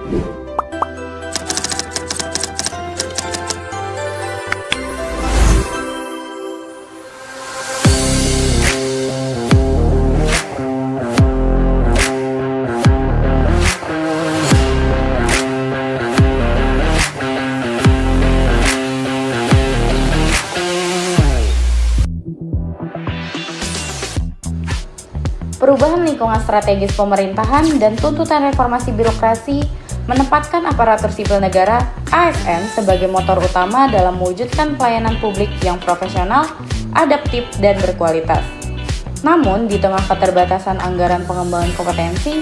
Perubahan lingkungan strategis pemerintahan dan tuntutan reformasi birokrasi menempatkan aparatur sipil negara (ASN) sebagai motor utama dalam mewujudkan pelayanan publik yang profesional, adaptif, dan berkualitas. Namun, di tengah keterbatasan anggaran pengembangan kompetensi,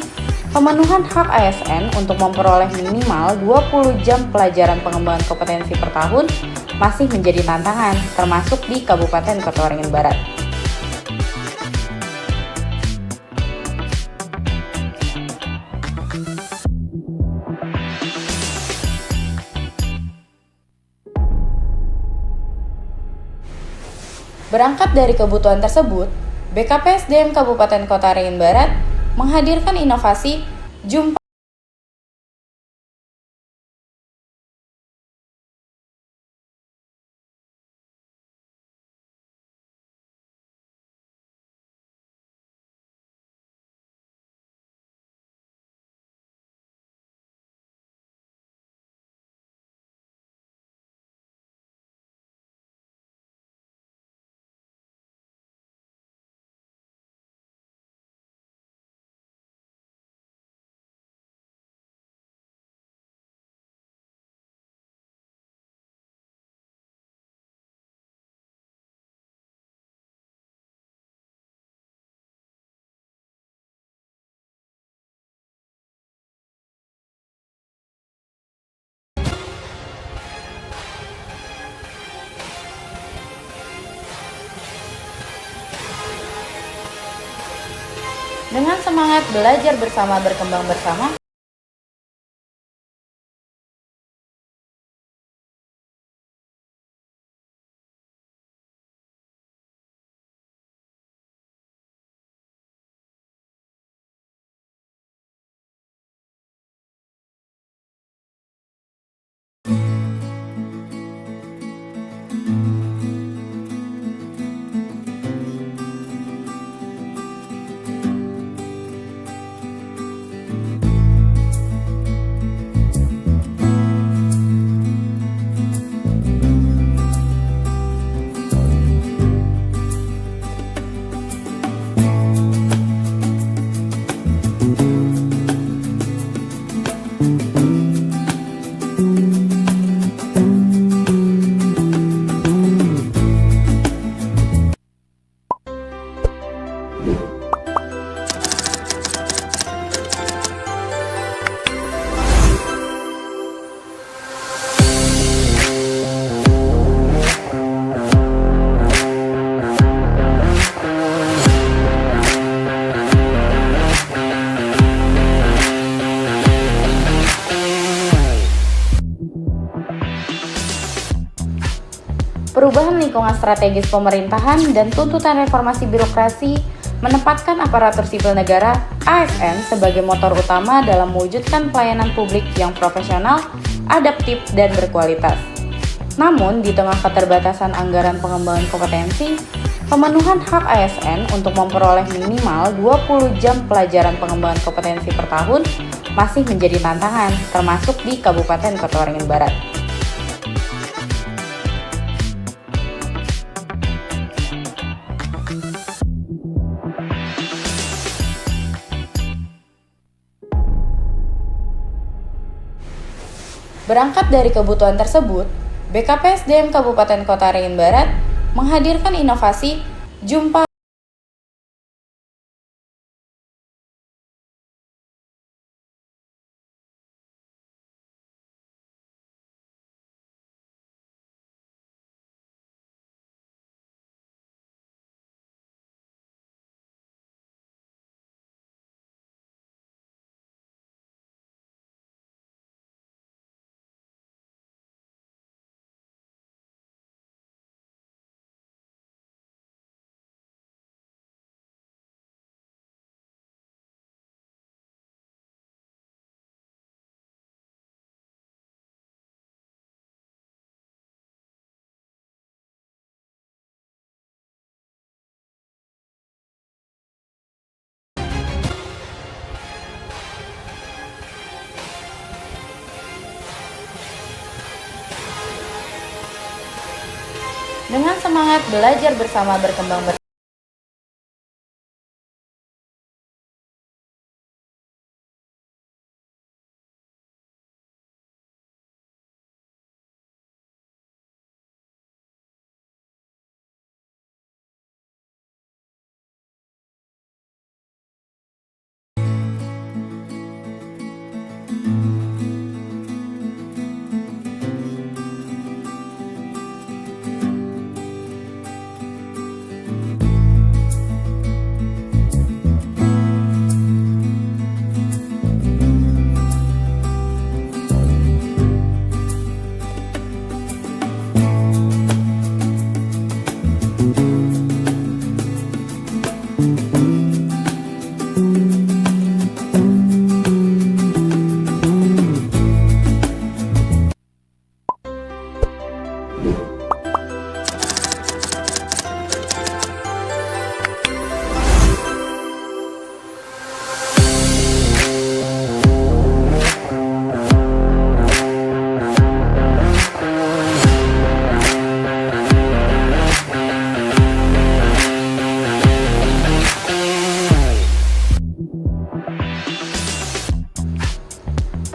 pemenuhan hak ASN untuk memperoleh minimal 20 jam pelajaran pengembangan kompetensi per tahun masih menjadi tantangan, termasuk di Kabupaten Kota Waringin Barat. Berangkat dari kebutuhan tersebut, BKPSDM Kabupaten Kota Waringin Barat menghadirkan inovasi Jumpa dengan semangat belajar bersama berkembang bersama. Perubahan lingkungan strategis pemerintahan dan tuntutan reformasi birokrasi menempatkan aparatur sipil negara (ASN) sebagai motor utama dalam mewujudkan pelayanan publik yang profesional, adaptif, dan berkualitas. Namun, di tengah keterbatasan anggaran pengembangan kompetensi, pemenuhan hak ASN untuk memperoleh minimal 20 jam pelajaran pengembangan kompetensi per tahun masih menjadi tantangan, termasuk di Kabupaten Kota Waringin Barat. Berangkat dari kebutuhan tersebut, BKPSDM Kabupaten Kota Waringin Barat menghadirkan inovasi Jumpa Dengan semangat belajar bersama berkembang bersama.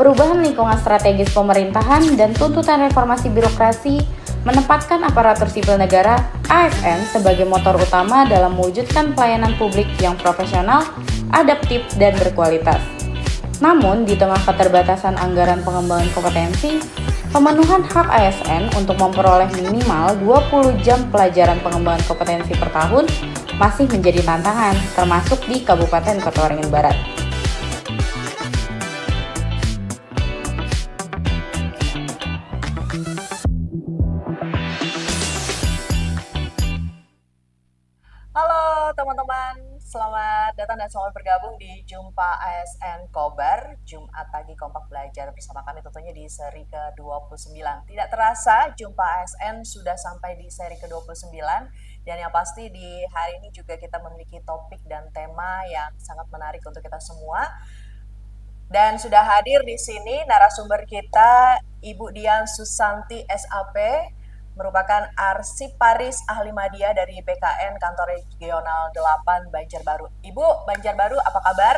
Perubahan lingkungan strategis pemerintahan dan tuntutan reformasi birokrasi menempatkan aparatur sipil negara (ASN) sebagai motor utama dalam mewujudkan pelayanan publik yang profesional, adaptif, dan berkualitas. Namun, di tengah keterbatasan anggaran pengembangan kompetensi, pemenuhan hak ASN untuk memperoleh minimal 20 jam pelajaran pengembangan kompetensi per tahun masih menjadi tantangan, termasuk di Kabupaten Kota Waringin Barat. Halo teman-teman, selamat datang dan selamat bergabung di Jumpa ASN Kobar, Jumat pagi kompak belajar bersama kami tentunya di seri ke-29. Tidak terasa Jumpa ASN sudah sampai di seri ke-29 dan yang pasti di hari ini juga kita memiliki topik dan tema yang sangat menarik untuk kita semua. Dan sudah hadir di sini narasumber kita Ibu Dian Susanti SAP, merupakan arsiparis ahli media dari BKN Kantor Regional 8 Banjarbaru. Ibu Banjarbaru, apa kabar?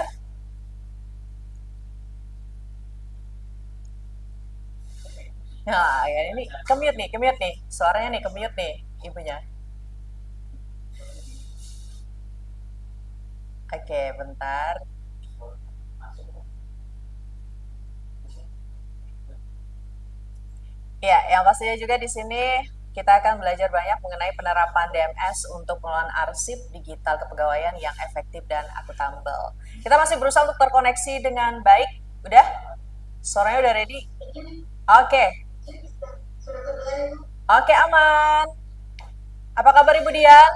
Nah, ya ini kemute nih. Suaranya nih kemute nih, ibunya. Oke, bentar. Ya, yang pastinya juga di sini kita akan belajar banyak mengenai penerapan DMS untuk pengelolaan arsip digital kepegawaian yang efektif dan akuntabel. Kita masih berusaha untuk terkoneksi dengan baik. Udah? Suaranya udah ready? Oke. Oke, aman. Apa kabar Ibu Dian?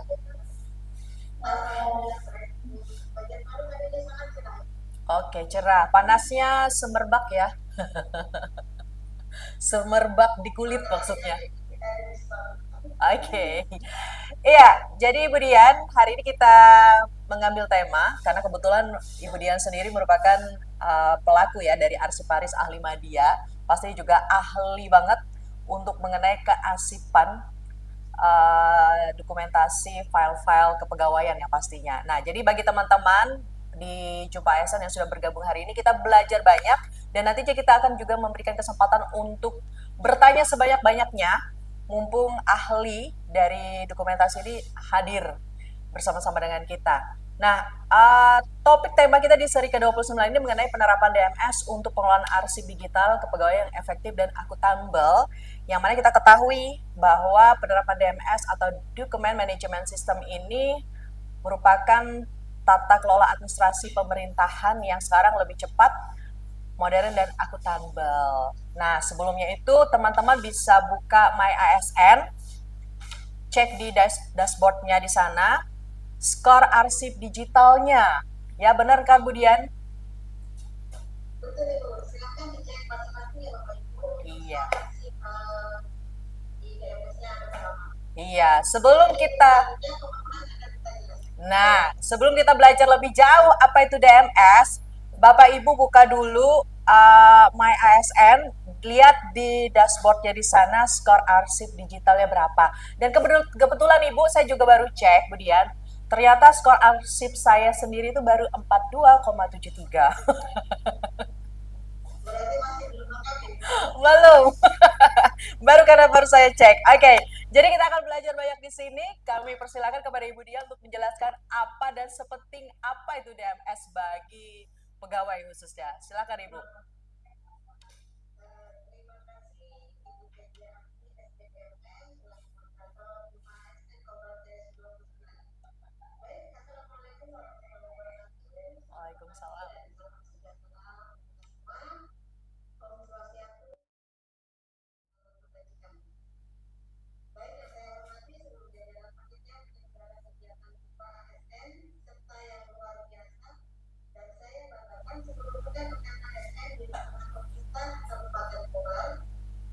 Oke, cerah. Panasnya semerbak ya. Semerbak di kulit maksudnya. Oke. Iya, jadi Ibu Dian, hari ini kita mengambil tema karena kebetulan Ibu Dian sendiri merupakan pelaku ya dari arsiparis ahli media, pasti juga ahli banget untuk mengenai keasipan dokumentasi file-file kepegawaian yang pastinya. Nah, jadi bagi teman-teman di Jumpa ASN yang sudah bergabung hari ini, kita belajar banyak dan nantinya kita akan juga memberikan kesempatan untuk bertanya sebanyak-banyaknya mumpung ahli dari dokumentasi ini hadir bersama-sama dengan kita. Nah, topik tema kita di seri ke-29 ini mengenai penerapan DMS untuk pengelolaan arsip digital kepegawaian yang efektif dan akuntabel, yang mana kita ketahui bahwa penerapan DMS atau Document Management System ini merupakan tata kelola administrasi pemerintahan yang sekarang lebih cepat, modern, dan akuntabel. Nah, sebelumnya itu teman-teman bisa buka My ASN, cek di dashboardnya di sana, skor arsip digitalnya. Ya, benar kan Bu Dian? Iya. Iya, sebelum kita belajar lebih jauh apa itu DMS, Bapak Ibu buka dulu My ASN lihat di dashboardnya di sana skor arsip digitalnya berapa. Dan kebetulan Ibu saya juga baru cek, Bu Dian. Ternyata skor arsip saya sendiri itu baru 42,73. Belum. Baru karena baru saya cek. Oke, jadi kita akan belajar banyak di sini. Kami persilakan kepada Ibu Dia untuk menjelaskan apa dan sepenting apa itu DMS bagi pegawai khususnya. Silakan Ibu. Waalaikumsalam.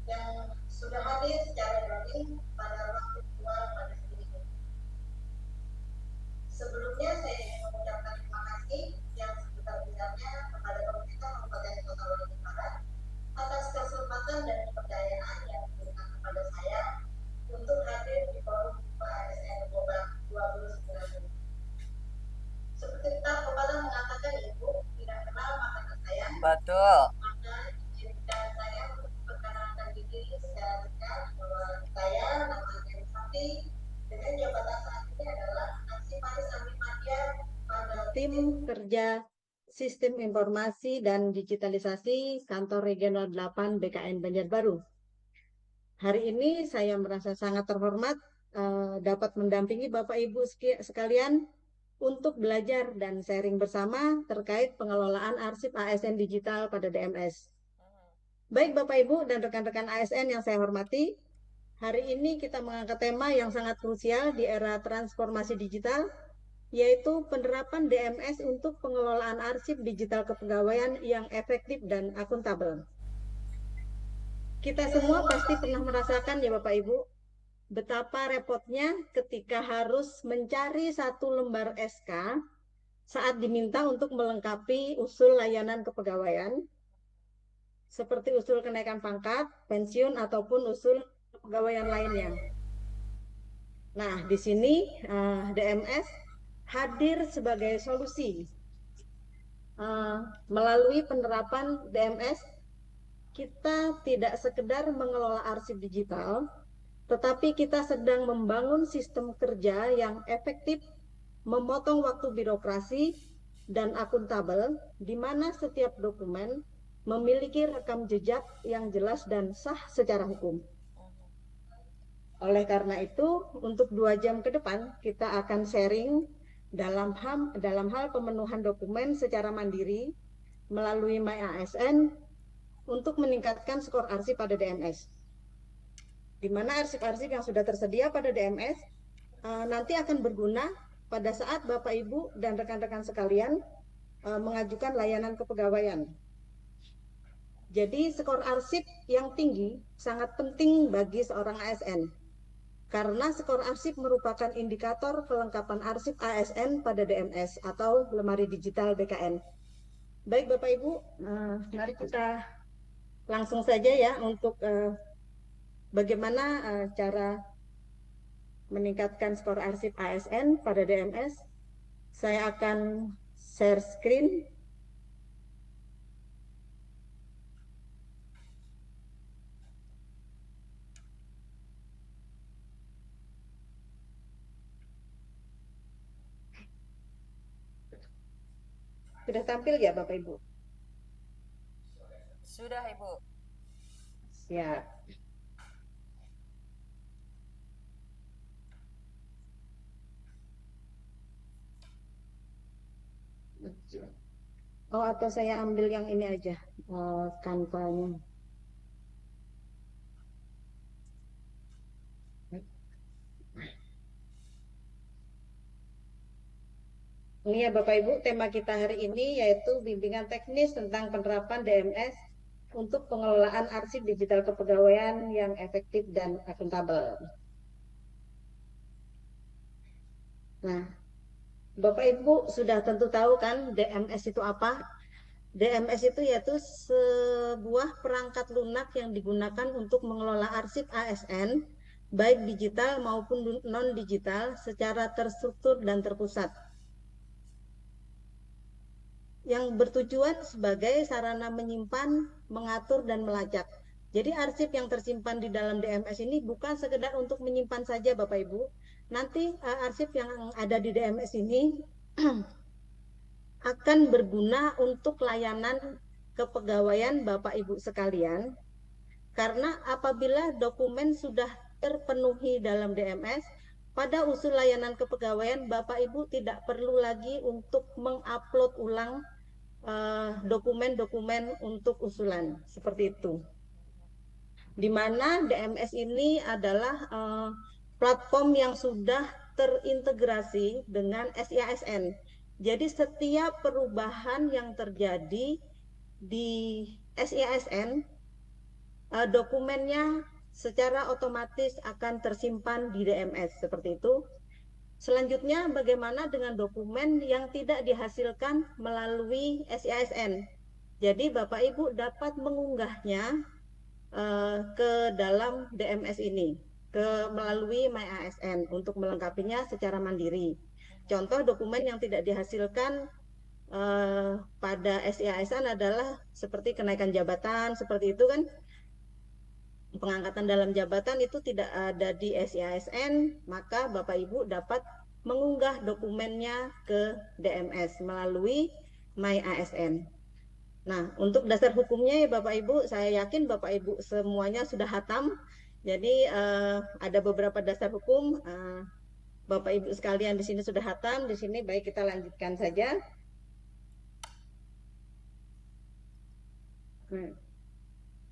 yang sudah hadir secara daring pada waktu awal pada hari ini. Sebelumnya saya ingin mengucapkan terima kasih yang sebesar-besarnya kepada pemerintah Kabupaten Kota Waringin Barat atas kesempatan dan kepercayaan yang diberikan kepada saya untuk hadir di forum ASN Global 2019. Seperti tak pepatah mengatakan, Ibu tidak kenal maka tak sayang. Betul. Maka izinkan saya untuk memperkenalkan diri secara singkat bahwa saya namanya Sakti dengan jabatan saat ini adalah Aksimaris Amimadia pada tim kerja Sistem Informasi dan Digitalisasi Kantor Regional 8 BKN Banjarbaru. Hari ini saya merasa sangat terhormat dapat mendampingi Bapak Ibu sekalian untuk belajar dan sharing bersama terkait pengelolaan arsip ASN digital pada DMS. Baik Bapak Ibu dan rekan-rekan ASN yang saya hormati, hari ini kita mengangkat tema yang sangat krusial di era transformasi digital, yaitu penerapan DMS untuk pengelolaan arsip digital kepegawaian yang efektif dan akuntabel. Kita semua pasti pernah merasakan ya Bapak Ibu, betapa repotnya ketika harus mencari satu lembar SK saat diminta untuk melengkapi usul layanan kepegawaian, seperti usul kenaikan pangkat, pensiun, ataupun usul kepegawaian lainnya. Nah, di sini DMS hadir sebagai solusi. Melalui penerapan DMS, kita tidak sekedar mengelola arsip digital, tetapi kita sedang membangun sistem kerja yang efektif, memotong waktu birokrasi, dan akuntabel, di mana setiap dokumen memiliki rekam jejak yang jelas dan sah secara hukum. Oleh karena itu, untuk 2 jam ke depan, kita akan sharing dalam hal pemenuhan dokumen secara mandiri melalui MyASN untuk meningkatkan skor arsip pada DMS. Di mana arsip-arsip yang sudah tersedia pada DMS nanti akan berguna pada saat Bapak Ibu dan rekan-rekan sekalian mengajukan layanan kepegawaian. Jadi skor arsip yang tinggi sangat penting bagi seorang ASN. Karena skor arsip merupakan indikator kelengkapan arsip ASN pada DMS atau lemari digital BKN. Baik Bapak Ibu, mari kita langsung saja ya untuk bagaimana cara meningkatkan skor arsip ASN pada DMS. Saya akan share screen. Sudah tampil ya Bapak Ibu? Sudah Ibu. Siap. Oh, atau saya ambil yang ini aja, kanvanya. Ini ya Bapak Ibu, tema kita hari ini yaitu bimbingan teknis tentang penerapan DMS untuk pengelolaan arsip digital kepegawaian yang efektif dan akuntabel. Nah, Bapak Ibu sudah tentu tahu kan DMS itu apa? DMS itu yaitu sebuah perangkat lunak yang digunakan untuk mengelola arsip ASN, baik digital maupun non-digital, secara terstruktur dan terpusat, yang bertujuan sebagai sarana menyimpan, mengatur, dan melacak. Jadi arsip yang tersimpan di dalam DMS ini bukan sekedar untuk menyimpan saja Bapak Ibu. Nanti arsip yang ada di DMS ini akan berguna untuk layanan kepegawaian Bapak Ibu sekalian, karena apabila dokumen sudah terpenuhi dalam DMS, pada usul layanan kepegawaian Bapak Ibu tidak perlu lagi untuk mengupload ulang dokumen-dokumen untuk usulan seperti itu. Di mana DMS ini adalah platform yang sudah terintegrasi dengan SIASN. Jadi setiap perubahan yang terjadi di SIASN, dokumennya secara otomatis akan tersimpan di DMS seperti itu. Selanjutnya, bagaimana dengan dokumen yang tidak dihasilkan melalui SIASN? Jadi Bapak Ibu dapat mengunggahnya ke dalam DMS ini, melalui MyASN untuk melengkapinya secara mandiri. Contoh dokumen yang tidak dihasilkan pada SIASN adalah seperti kenaikan jabatan, seperti itu kan. Pengangkatan dalam jabatan itu tidak ada di SIASN, maka Bapak Ibu dapat mengunggah dokumennya ke DMS melalui MyASN. Nah, untuk dasar hukumnya ya Bapak Ibu, saya yakin Bapak Ibu semuanya sudah hatam. Jadi ada beberapa dasar hukum, Bapak Ibu sekalian di sini sudah hatam. Di sini baik kita lanjutkan saja.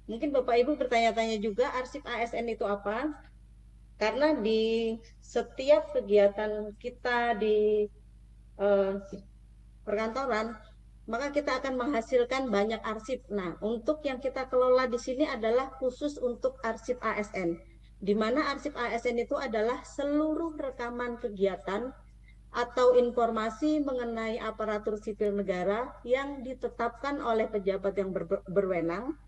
Mungkin Bapak Ibu bertanya-tanya juga arsip ASN itu apa? Karena di setiap kegiatan kita di perkantoran, maka kita akan menghasilkan banyak arsip. Nah, untuk yang kita kelola di sini adalah khusus untuk arsip ASN, di mana arsip ASN itu adalah seluruh rekaman kegiatan atau informasi mengenai aparatur sipil negara yang ditetapkan oleh pejabat yang berwenang,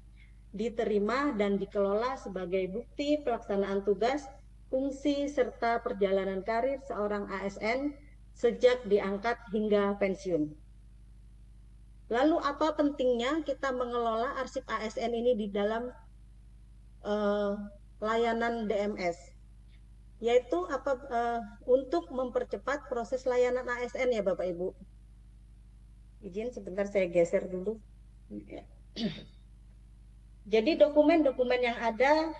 diterima dan dikelola sebagai bukti pelaksanaan tugas, fungsi, serta perjalanan karir seorang ASN sejak diangkat hingga pensiun. Lalu apa pentingnya kita mengelola arsip ASN ini di dalam layanan DMS? Yaitu untuk mempercepat proses layanan ASN ya Bapak Ibu. Izin sebentar saya geser dulu. Jadi dokumen-dokumen yang ada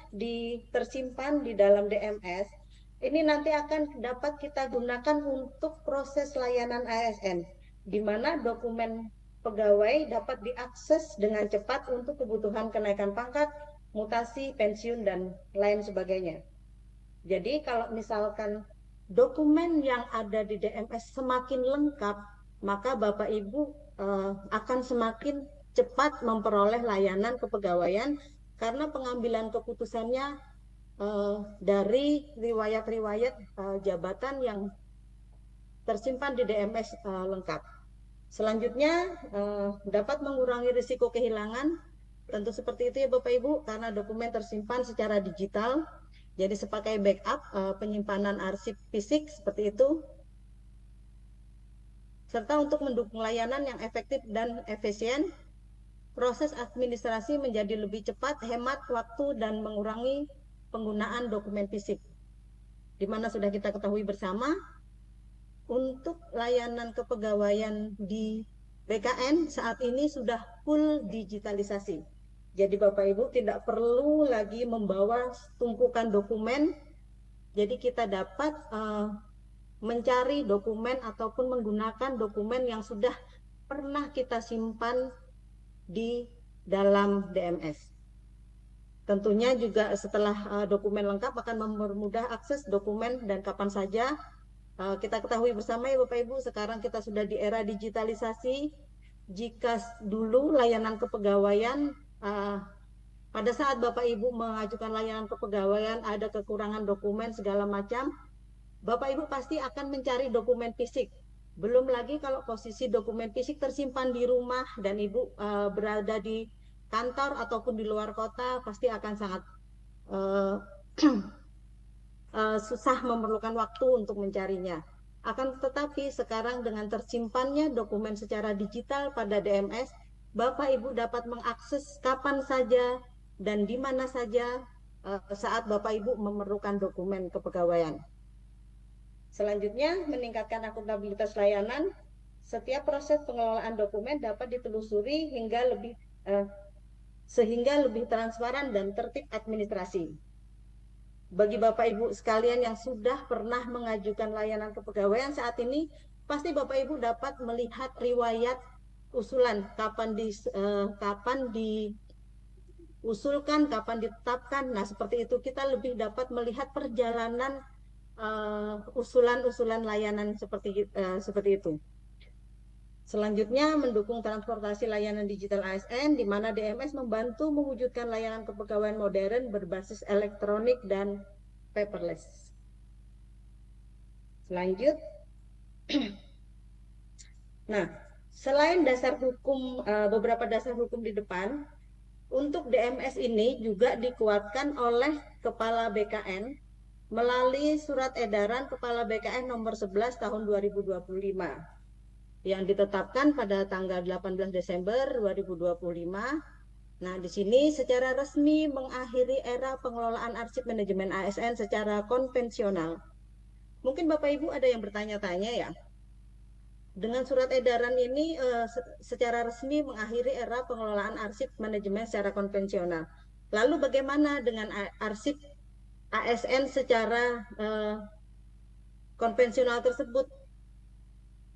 tersimpan di dalam DMS ini nanti akan dapat kita gunakan untuk proses layanan ASN, di mana dokumen pegawai dapat diakses dengan cepat untuk kebutuhan kenaikan pangkat, mutasi, pensiun, dan lain sebagainya. Jadi kalau misalkan dokumen yang ada di DMS semakin lengkap, maka Bapak Ibu akan semakin cepat memperoleh layanan kepegawaian karena pengambilan keputusannya dari riwayat-riwayat jabatan yang tersimpan di DMS lengkap. Selanjutnya dapat mengurangi risiko kehilangan, tentu seperti itu ya Bapak Ibu, karena dokumen tersimpan secara digital, jadi sebagai backup penyimpanan arsip fisik seperti itu, serta untuk mendukung layanan yang efektif dan efisien. Proses administrasi menjadi lebih cepat, hemat waktu, dan mengurangi penggunaan dokumen fisik. Di mana sudah kita ketahui bersama, untuk layanan kepegawaian di BKN saat ini sudah full digitalisasi. Jadi Bapak Ibu tidak perlu lagi membawa tumpukan dokumen. Jadi kita dapat mencari dokumen ataupun menggunakan dokumen yang sudah pernah kita simpan di dalam DMS. Tentunya juga setelah dokumen lengkap akan mempermudah akses dokumen dan kapan saja. Kita ketahui bersama ya Bapak Ibu, sekarang kita sudah di era digitalisasi. Jika dulu layanan kepegawaian, pada saat Bapak Ibu mengajukan layanan kepegawaian ada kekurangan dokumen segala macam, Bapak Ibu pasti akan mencari dokumen fisik. Belum lagi kalau posisi dokumen fisik tersimpan di rumah dan Ibu berada di kantor ataupun di luar kota, pasti akan sangat eh, susah, memerlukan waktu untuk mencarinya. Akan tetapi sekarang dengan tersimpannya dokumen secara digital pada DMS, Bapak Ibu dapat mengakses kapan saja dan di mana saja saat Bapak Ibu memerlukan dokumen kepegawaian. Selanjutnya, meningkatkan akuntabilitas layanan. Setiap proses pengelolaan dokumen dapat ditelusuri eh, sehingga lebih transparan dan tertib administrasi. Bagi Bapak Ibu sekalian yang sudah pernah mengajukan layanan kepegawaian saat ini, pasti Bapak Ibu dapat melihat riwayat usulan kapan diusulkan, kapan ditetapkan. Nah, seperti itu kita lebih dapat melihat perjalanan usulan-usulan layanan seperti itu. Selanjutnya, mendukung transportasi layanan digital ASN, di mana DMS membantu mewujudkan layanan kepegawaian modern berbasis elektronik dan paperless. Selanjut, nah, selain beberapa dasar hukum di depan, untuk DMS ini juga dikuatkan oleh Kepala BKN melalui Surat Edaran Kepala BKN nomor 11 tahun 2025 yang ditetapkan pada tanggal 18 Desember 2025. Nah, di sini secara resmi mengakhiri era pengelolaan arsip manajemen ASN secara konvensional. Mungkin Bapak Ibu ada yang bertanya-tanya ya, dengan surat edaran ini secara resmi mengakhiri era pengelolaan arsip manajemen secara konvensional. Lalu bagaimana dengan arsip ASN secara konvensional tersebut?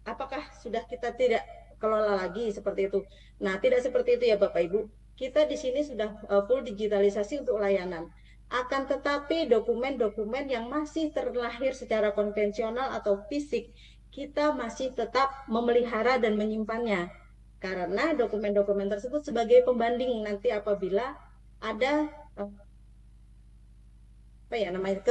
Apakah sudah kita tidak kelola lagi seperti itu? Nah, tidak seperti itu ya Bapak Ibu. Kita di sini sudah full digitalisasi untuk layanan. Akan tetapi dokumen-dokumen yang masih terlahir secara konvensional atau fisik, kita masih tetap memelihara dan menyimpannya. Karena dokumen-dokumen tersebut sebagai pembanding nanti apabila ada apa ya namanya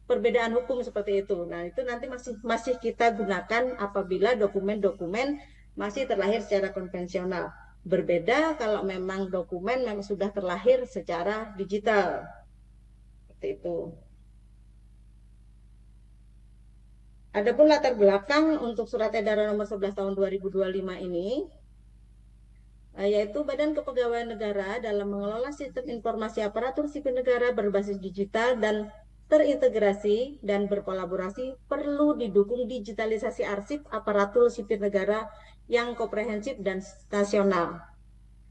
perbedaan hukum seperti itu. Nah, itu nanti masih kita gunakan apabila dokumen-dokumen masih terlahir secara konvensional. Berbeda kalau memang dokumen memang sudah terlahir secara digital. Seperti itu. Adapun latar belakang untuk Surat Edaran Nomor 11 Tahun 2025 ini, yaitu Badan Kepegawaian Negara dalam mengelola sistem informasi aparatur sipil negara berbasis digital dan terintegrasi dan berkolaborasi perlu didukung digitalisasi arsip aparatur sipil negara yang komprehensif dan nasional.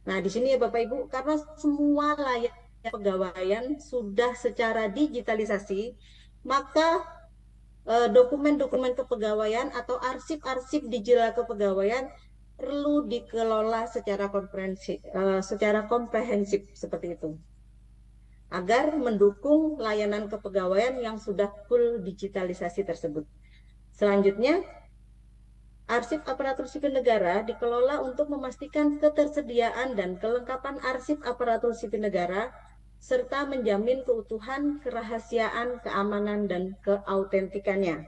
Nah, di sini ya Bapak Ibu, karena semua layanan kepegawaian sudah secara digitalisasi, maka dokumen-dokumen kepegawaian atau arsip-arsip digital kepegawaian perlu dikelola secara komprehensif seperti itu, agar mendukung layanan kepegawaian yang sudah full digitalisasi tersebut. Selanjutnya, arsip aparatur sipil negara dikelola untuk memastikan ketersediaan dan kelengkapan arsip aparatur sipil negara serta menjamin keutuhan, kerahasiaan, keamanan, dan keautentikannya.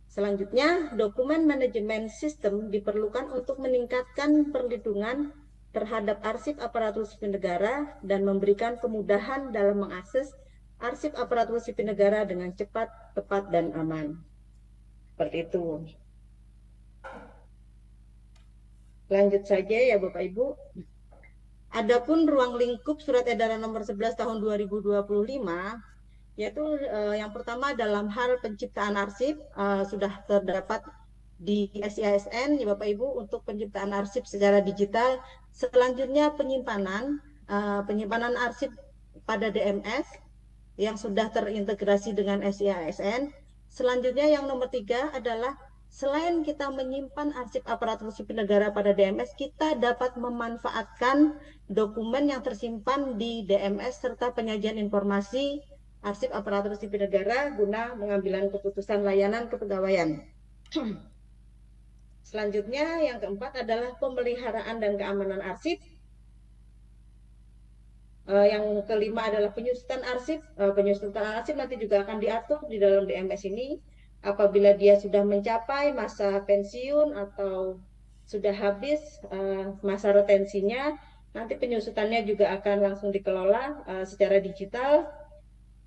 Selanjutnya, dokumen manajemen sistem diperlukan untuk meningkatkan perlindungan terhadap arsip aparatur sipil negara dan memberikan kemudahan dalam mengakses arsip aparatur sipil negara dengan cepat, tepat, dan aman. Seperti itu. Lanjut saja ya Bapak Ibu. Adapun ruang lingkup Surat Edaran Nomor 11 Tahun 2025, yaitu yang pertama dalam hal penciptaan arsip sudah terdapat di SIASN ya Bapak Ibu untuk penciptaan arsip secara digital. Selanjutnya penyimpanan arsip pada DMS yang sudah terintegrasi dengan SIASN. Selanjutnya yang nomor 3 adalah selain kita menyimpan arsip aparatur sipil negara pada DMS, kita dapat memanfaatkan dokumen yang tersimpan di DMS serta penyajian informasi arsip aparatur sipil negara guna pengambilan keputusan layanan kepegawaian. Selanjutnya yang keempat adalah pemeliharaan dan keamanan arsip. Yang kelima adalah penyusutan arsip. Penyusutan arsip nanti juga akan diatur di dalam DMS ini. apabila dia sudah mencapai masa pensiun atau sudah habis masa retensinya, nanti penyusutannya juga akan langsung dikelola secara digital,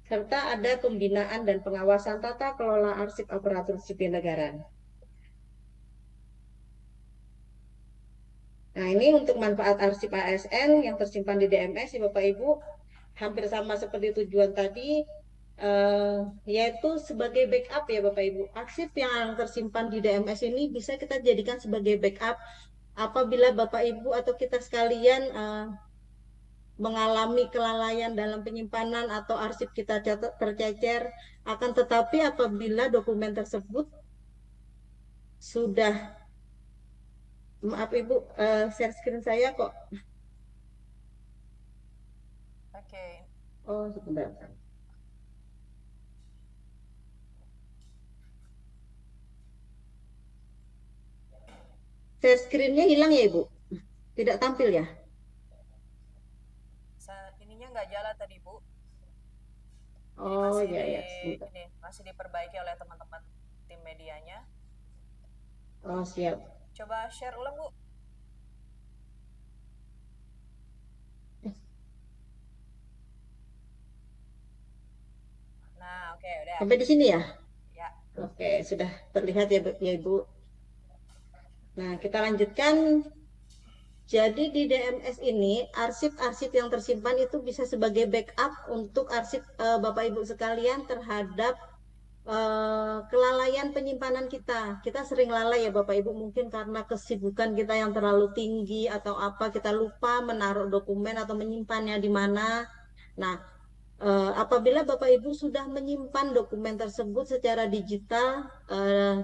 serta ada pembinaan dan pengawasan tata kelola arsip aparatur sipil negara. Nah, ini untuk manfaat arsip ASN yang tersimpan di DMS, ya Bapak Ibu, hampir sama seperti tujuan tadi, yaitu sebagai backup ya Bapak Ibu. Arsip yang tersimpan di DMS ini bisa kita jadikan sebagai backup apabila Bapak Ibu atau kita sekalian mengalami kelalaian dalam penyimpanan atau arsip kita tercecer, akan tetapi apabila dokumen tersebut sudah, maaf Ibu, share screen saya kok. Oke. Oh, sebentar. Share screen-nya hilang ya Ibu? Tidak tampil ya? Ininya nggak jalan tadi, Bu. Jadi Oh ya ya, sebentar. masih diperbaiki oleh teman-teman tim medianya. Oh siap. Coba share ulang, Bu. Nah, oke, udah. Sampai di sini ya? Ya. Oke, sudah terlihat ya, ya Ibu. Nah, kita lanjutkan. Jadi di DMS ini arsip-arsip yang tersimpan itu bisa sebagai backup untuk arsip Bapak Ibu sekalian terhadap kelalaian penyimpanan kita. Kita sering lalai ya Bapak Ibu, mungkin karena kesibukan kita yang terlalu tinggi atau apa, kita lupa menaruh dokumen atau menyimpannya di mana. Nah, apabila Bapak Ibu sudah menyimpan dokumen tersebut secara digital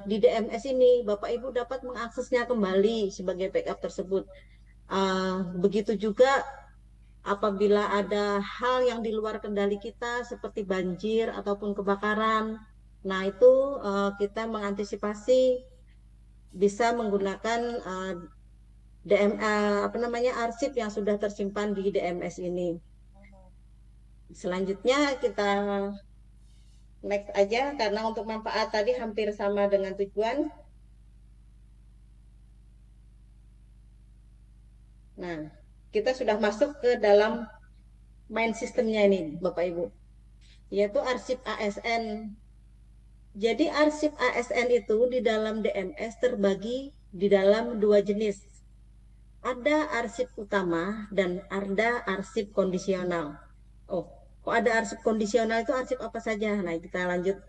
di DMS ini, Bapak Ibu dapat mengaksesnya kembali sebagai backup tersebut. Begitu juga apabila ada hal yang di luar kendali kita seperti banjir ataupun kebakaran. Nah, itu kita mengantisipasi bisa menggunakan apa namanya, arsip yang sudah tersimpan di DMS ini. Selanjutnya kita next aja karena untuk manfaat tadi hampir sama dengan tujuan. Nah, kita sudah masuk ke dalam main sistemnya ini, Bapak Ibu, yaitu arsip ASN. Jadi arsip ASN itu di dalam DMS terbagi di dalam dua jenis. Ada arsip utama dan ada arsip kondisional. Oh, kok ada arsip kondisional, itu arsip apa saja? Nah, kita lanjut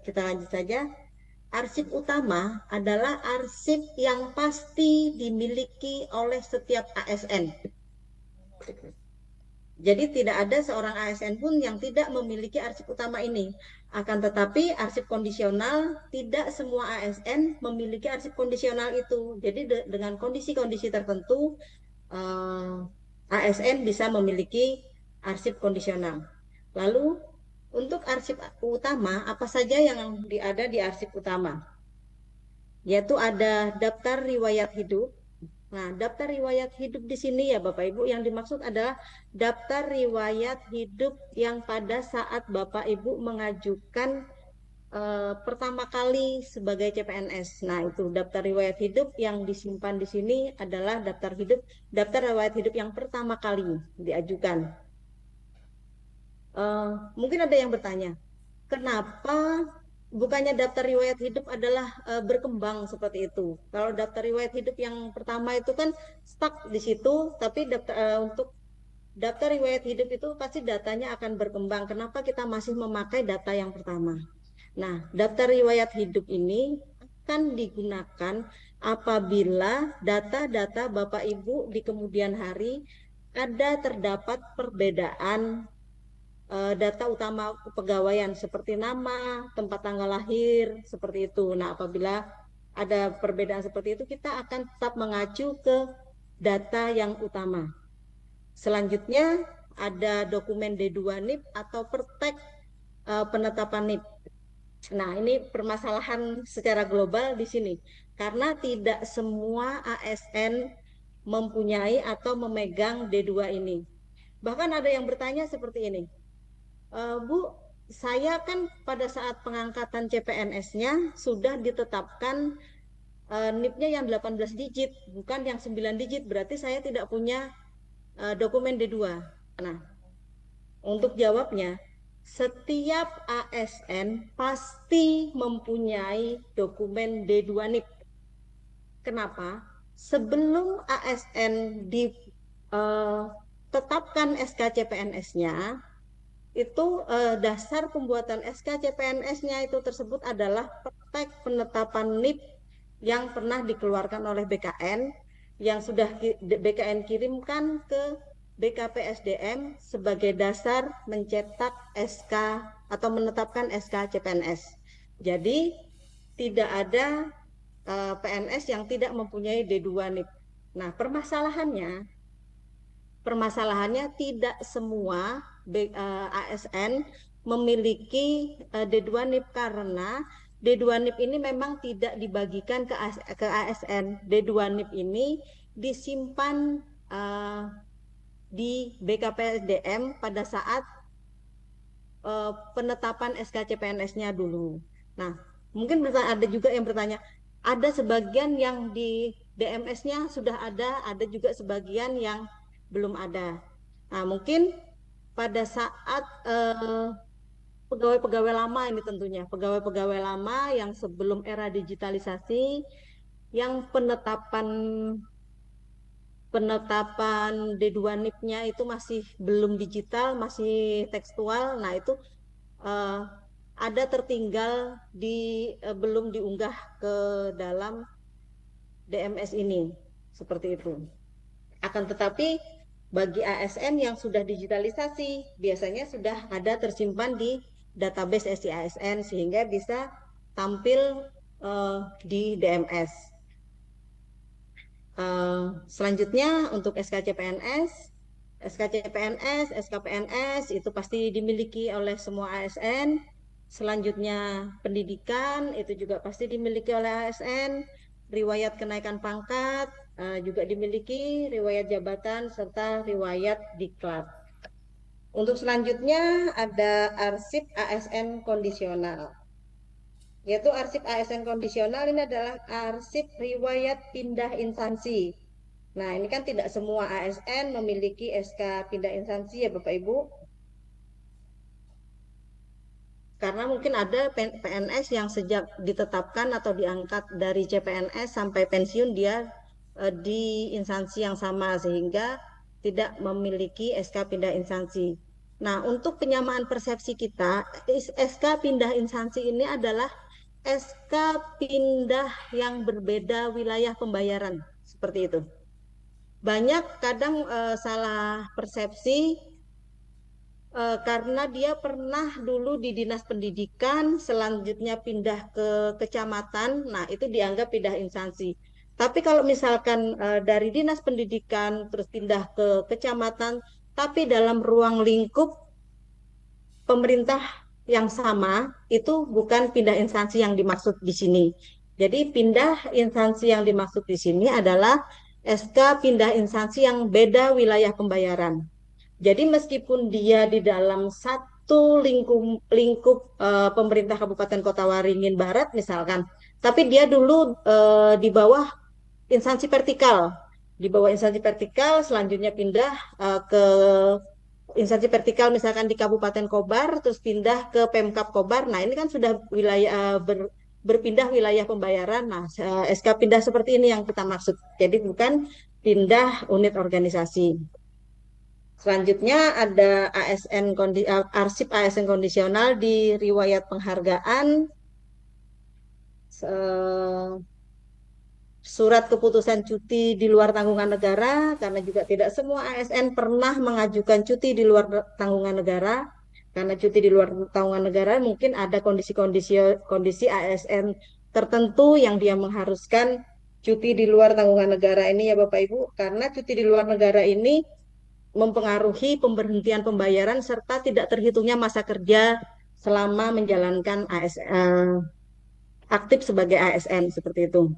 saja. Arsip utama adalah arsip yang pasti dimiliki oleh setiap ASN. Jadi tidak ada seorang ASN pun yang tidak memiliki arsip utama ini. Akan tetapi arsip kondisional, tidak semua ASN memiliki arsip kondisional itu. Jadi dengan kondisi-kondisi tertentu, ASN bisa memiliki arsip kondisional. Lalu untuk arsip utama, apa saja yang ada di arsip utama? Yaitu ada daftar riwayat hidup. Nah, daftar riwayat hidup di sini ya Bapak Ibu, yang dimaksud adalah daftar riwayat hidup yang pada saat Bapak Ibu mengajukan pertama kali sebagai CPNS. Nah, itu daftar riwayat hidup yang disimpan di sini adalah daftar riwayat hidup yang pertama kali diajukan. Mungkin ada yang bertanya, kenapa bukannya daftar riwayat hidup adalah berkembang seperti itu? Kalau daftar riwayat hidup yang pertama itu kan stuck di situ, tapi untuk daftar riwayat hidup itu pasti datanya akan berkembang. Kenapa kita masih memakai data yang pertama? Nah, daftar riwayat hidup ini akan digunakan apabila data-data Bapak Ibu di kemudian hari terdapat perbedaan data utama kepegawaian seperti nama, tempat tanggal lahir, seperti itu. Nah, apabila ada perbedaan seperti itu, kita akan tetap mengacu ke data yang utama. Selanjutnya ada dokumen D2 NIP atau Pertek penetapan NIP. Nah, ini permasalahan secara global di sini. Karena tidak semua ASN mempunyai atau memegang D2 ini. Bahkan ada yang bertanya seperti ini, Bu, saya kan pada saat pengangkatan CPNS-nya sudah ditetapkan NIP-nya yang 18 digit, bukan yang 9 digit. Berarti saya tidak punya dokumen D2. Nah, untuk jawabnya, setiap ASN pasti mempunyai dokumen D2 NIP. Kenapa? Sebelum ASN ditetapkan SK CPNS-nya, itu dasar pembuatan SK CPNS-nya itu tersebut adalah praktek penetapan NIP yang pernah dikeluarkan oleh BKN, yang sudah BKN kirimkan ke BKPSDM sebagai dasar mencetak SK atau menetapkan SK CPNS. Jadi tidak ada PNS yang tidak mempunyai D2 NIP. Nah, permasalahannya tidak semua ASN memiliki D2 NIP karena D2 NIP ini memang tidak dibagikan ke ASN. D2 NIP ini disimpan di BKPSDM pada saat penetapan SK CPNS-nya dulu. Nah, mungkin ada juga yang bertanya, ada sebagian yang di DMS-nya sudah ada juga sebagian yang belum ada. Nah, mungkin pada saat pegawai-pegawai lama ini tentunya, pegawai-pegawai lama yang sebelum era digitalisasi, yang penetapan D2 NIP-nya itu masih belum digital, masih tekstual. Nah, itu uh, ada tertinggal belum diunggah ke dalam DMS ini, seperti itu. Akan tetapi bagi ASN yang sudah digitalisasi, biasanya sudah ada tersimpan di database SI ASN sehingga bisa tampil di DMS. Selanjutnya untuk SKCPNS, SKPNS itu pasti dimiliki oleh semua ASN. Selanjutnya pendidikan itu juga pasti dimiliki oleh ASN. Riwayat kenaikan pangkat juga dimiliki, riwayat jabatan serta riwayat diklat. Untuk selanjutnya ada arsip ASN kondisional. Yaitu arsip ASN kondisional ini adalah arsip riwayat pindah instansi. Nah, ini kan tidak semua ASN memiliki SK pindah instansi ya Bapak Ibu. Karena mungkin ada PNS yang sejak ditetapkan atau diangkat dari CPNS sampai pensiun dia di instansi yang sama sehingga tidak memiliki SK pindah instansi. Nah, untuk penyamaan persepsi kita, SK pindah instansi ini adalah SK pindah yang berbeda wilayah pembayaran, seperti itu. Banyak kadang salah persepsi karena dia pernah dulu di dinas pendidikan, selanjutnya pindah ke kecamatan, nah itu dianggap pindah instansi. Tapi kalau misalkan dari dinas pendidikan terus pindah ke kecamatan, tapi dalam ruang lingkup pemerintah yang sama, itu bukan pindah instansi yang dimaksud di sini. Jadi pindah instansi yang dimaksud di sini adalah SK pindah instansi yang beda wilayah pembayaran. Jadi meskipun dia di dalam satu lingkup pemerintah Kabupaten Kota Waringin Barat misalkan, tapi dia dulu di bawah instansi vertikal, selanjutnya pindah ke instansi vertikal misalkan di Kabupaten Kobar, terus pindah ke Pemkab Kobar. Nah ini kan sudah wilayah berpindah wilayah pembayaran. Nah SK pindah seperti ini yang kita maksud. Jadi bukan pindah unit organisasi. Selanjutnya ada arsip ASN kondisional di riwayat penghargaan, surat keputusan cuti di luar tanggungan negara, karena juga tidak semua ASN pernah mengajukan cuti di luar tanggungan negara, karena cuti di luar tanggungan negara mungkin ada kondisi ASN tertentu yang dia mengharuskan cuti di luar tanggungan negara ini ya Bapak Ibu, karena cuti di luar negara ini mempengaruhi pemberhentian pembayaran serta tidak terhitungnya masa kerja selama menjalankan aktif sebagai ASN seperti itu.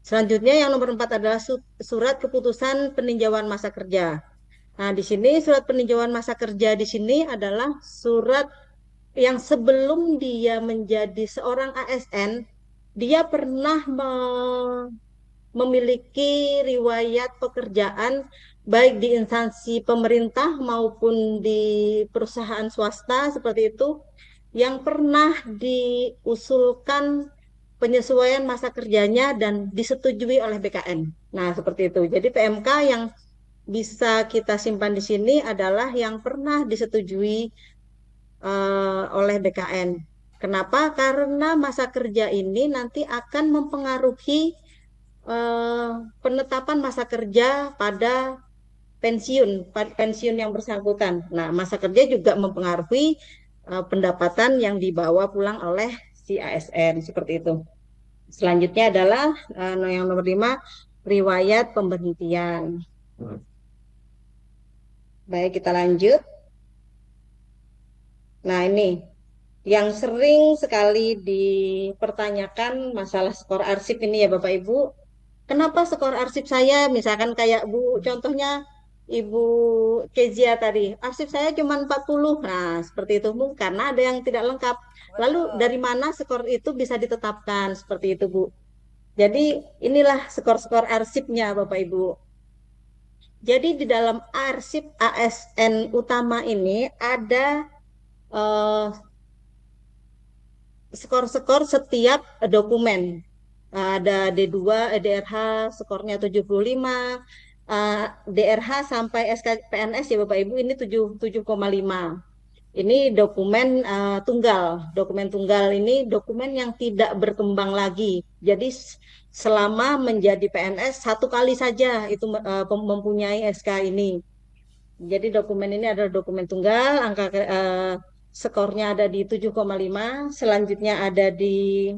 Selanjutnya yang nomor 4 adalah surat keputusan peninjauan masa kerja. Nah, di sini surat peninjauan masa kerja di sini adalah surat yang sebelum dia menjadi seorang ASN, dia pernah memiliki riwayat pekerjaan baik di instansi pemerintah maupun di perusahaan swasta seperti itu, yang pernah diusulkan penyesuaian masa kerjanya dan disetujui oleh BKN. Nah, seperti itu. Jadi PMK yang bisa kita simpan di sini adalah yang pernah disetujui oleh BKN. Kenapa? Karena masa kerja ini nanti akan mempengaruhi eh, penetapan masa kerja pada pensiun yang bersangkutan. Nah, masa kerja juga mempengaruhi pendapatan yang dibawa pulang oleh si ASN seperti itu. Selanjutnya adalah yang nomor 5, riwayat pemberhentian. Baik, kita lanjut. Nah, ini yang sering sekali dipertanyakan masalah skor arsip ini ya Bapak Ibu. Kenapa skor arsip saya, misalkan kayak Bu, contohnya Ibu Kezia tadi, arsip saya cuma 40. Nah, seperti itu Bu, karena ada yang tidak lengkap. Lalu Betul. dari mana skor itu bisa ditetapkan? Seperti itu Bu. Jadi inilah skor-skor arsipnya Bapak Ibu. Jadi di dalam arsip ASN utama ini ada eh, skor-skor setiap dokumen. Ada D2, DRH skornya 75, DRH sampai SKPNS ya Bapak Ibu ini 7,5. Ini dokumen tunggal. Dokumen tunggal ini dokumen yang tidak berkembang lagi. Jadi selama menjadi PNS satu kali saja itu mempunyai SK ini. Jadi dokumen ini adalah dokumen tunggal, angka skornya ada di 7,5. Selanjutnya ada di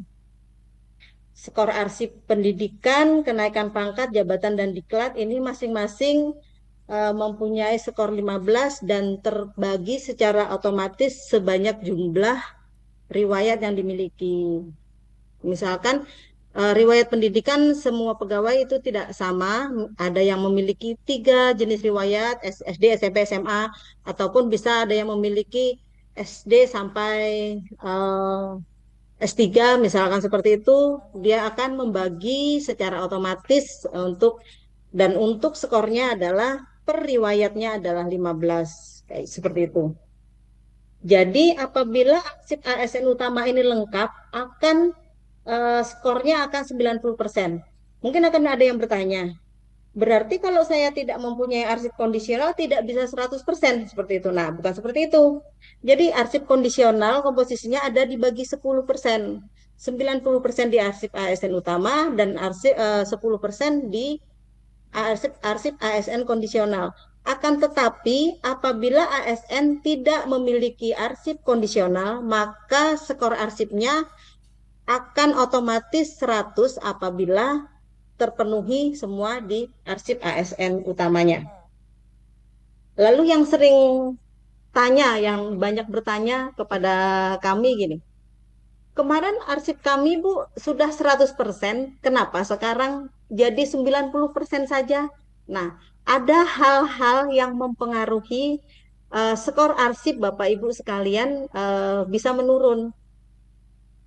skor arsip pendidikan, kenaikan pangkat, jabatan, dan diklat. Ini masing-masing mempunyai skor 15 dan terbagi secara otomatis sebanyak jumlah riwayat yang dimiliki. Misalkan riwayat pendidikan semua pegawai itu tidak sama. Ada yang memiliki 3 jenis riwayat, SD, SMP, SMA, ataupun bisa ada yang memiliki SD sampai S3 misalkan seperti itu, dia akan membagi secara otomatis untuk skornya adalah per riwayatnya adalah 15 kayak seperti itu. Jadi apabila arsip ASN utama ini lengkap akan skornya akan 90%. Mungkin akan ada yang bertanya, berarti kalau saya tidak mempunyai arsip kondisional tidak bisa 100% seperti itu. Nah, bukan seperti itu. Jadi arsip kondisional komposisinya ada dibagi 10%. 90% di arsip ASN utama dan arsip 10% di arsip ASN kondisional. Akan tetapi apabila ASN tidak memiliki arsip kondisional, maka skor arsipnya akan otomatis 100 apabila terpenuhi semua di arsip ASN utamanya. Lalu yang sering yang banyak bertanya kepada kami gini, kemarin arsip kami Bu sudah 100%, kenapa sekarang jadi 90% saja? Nah, ada hal-hal yang mempengaruhi skor arsip Bapak Ibu sekalian bisa menurun.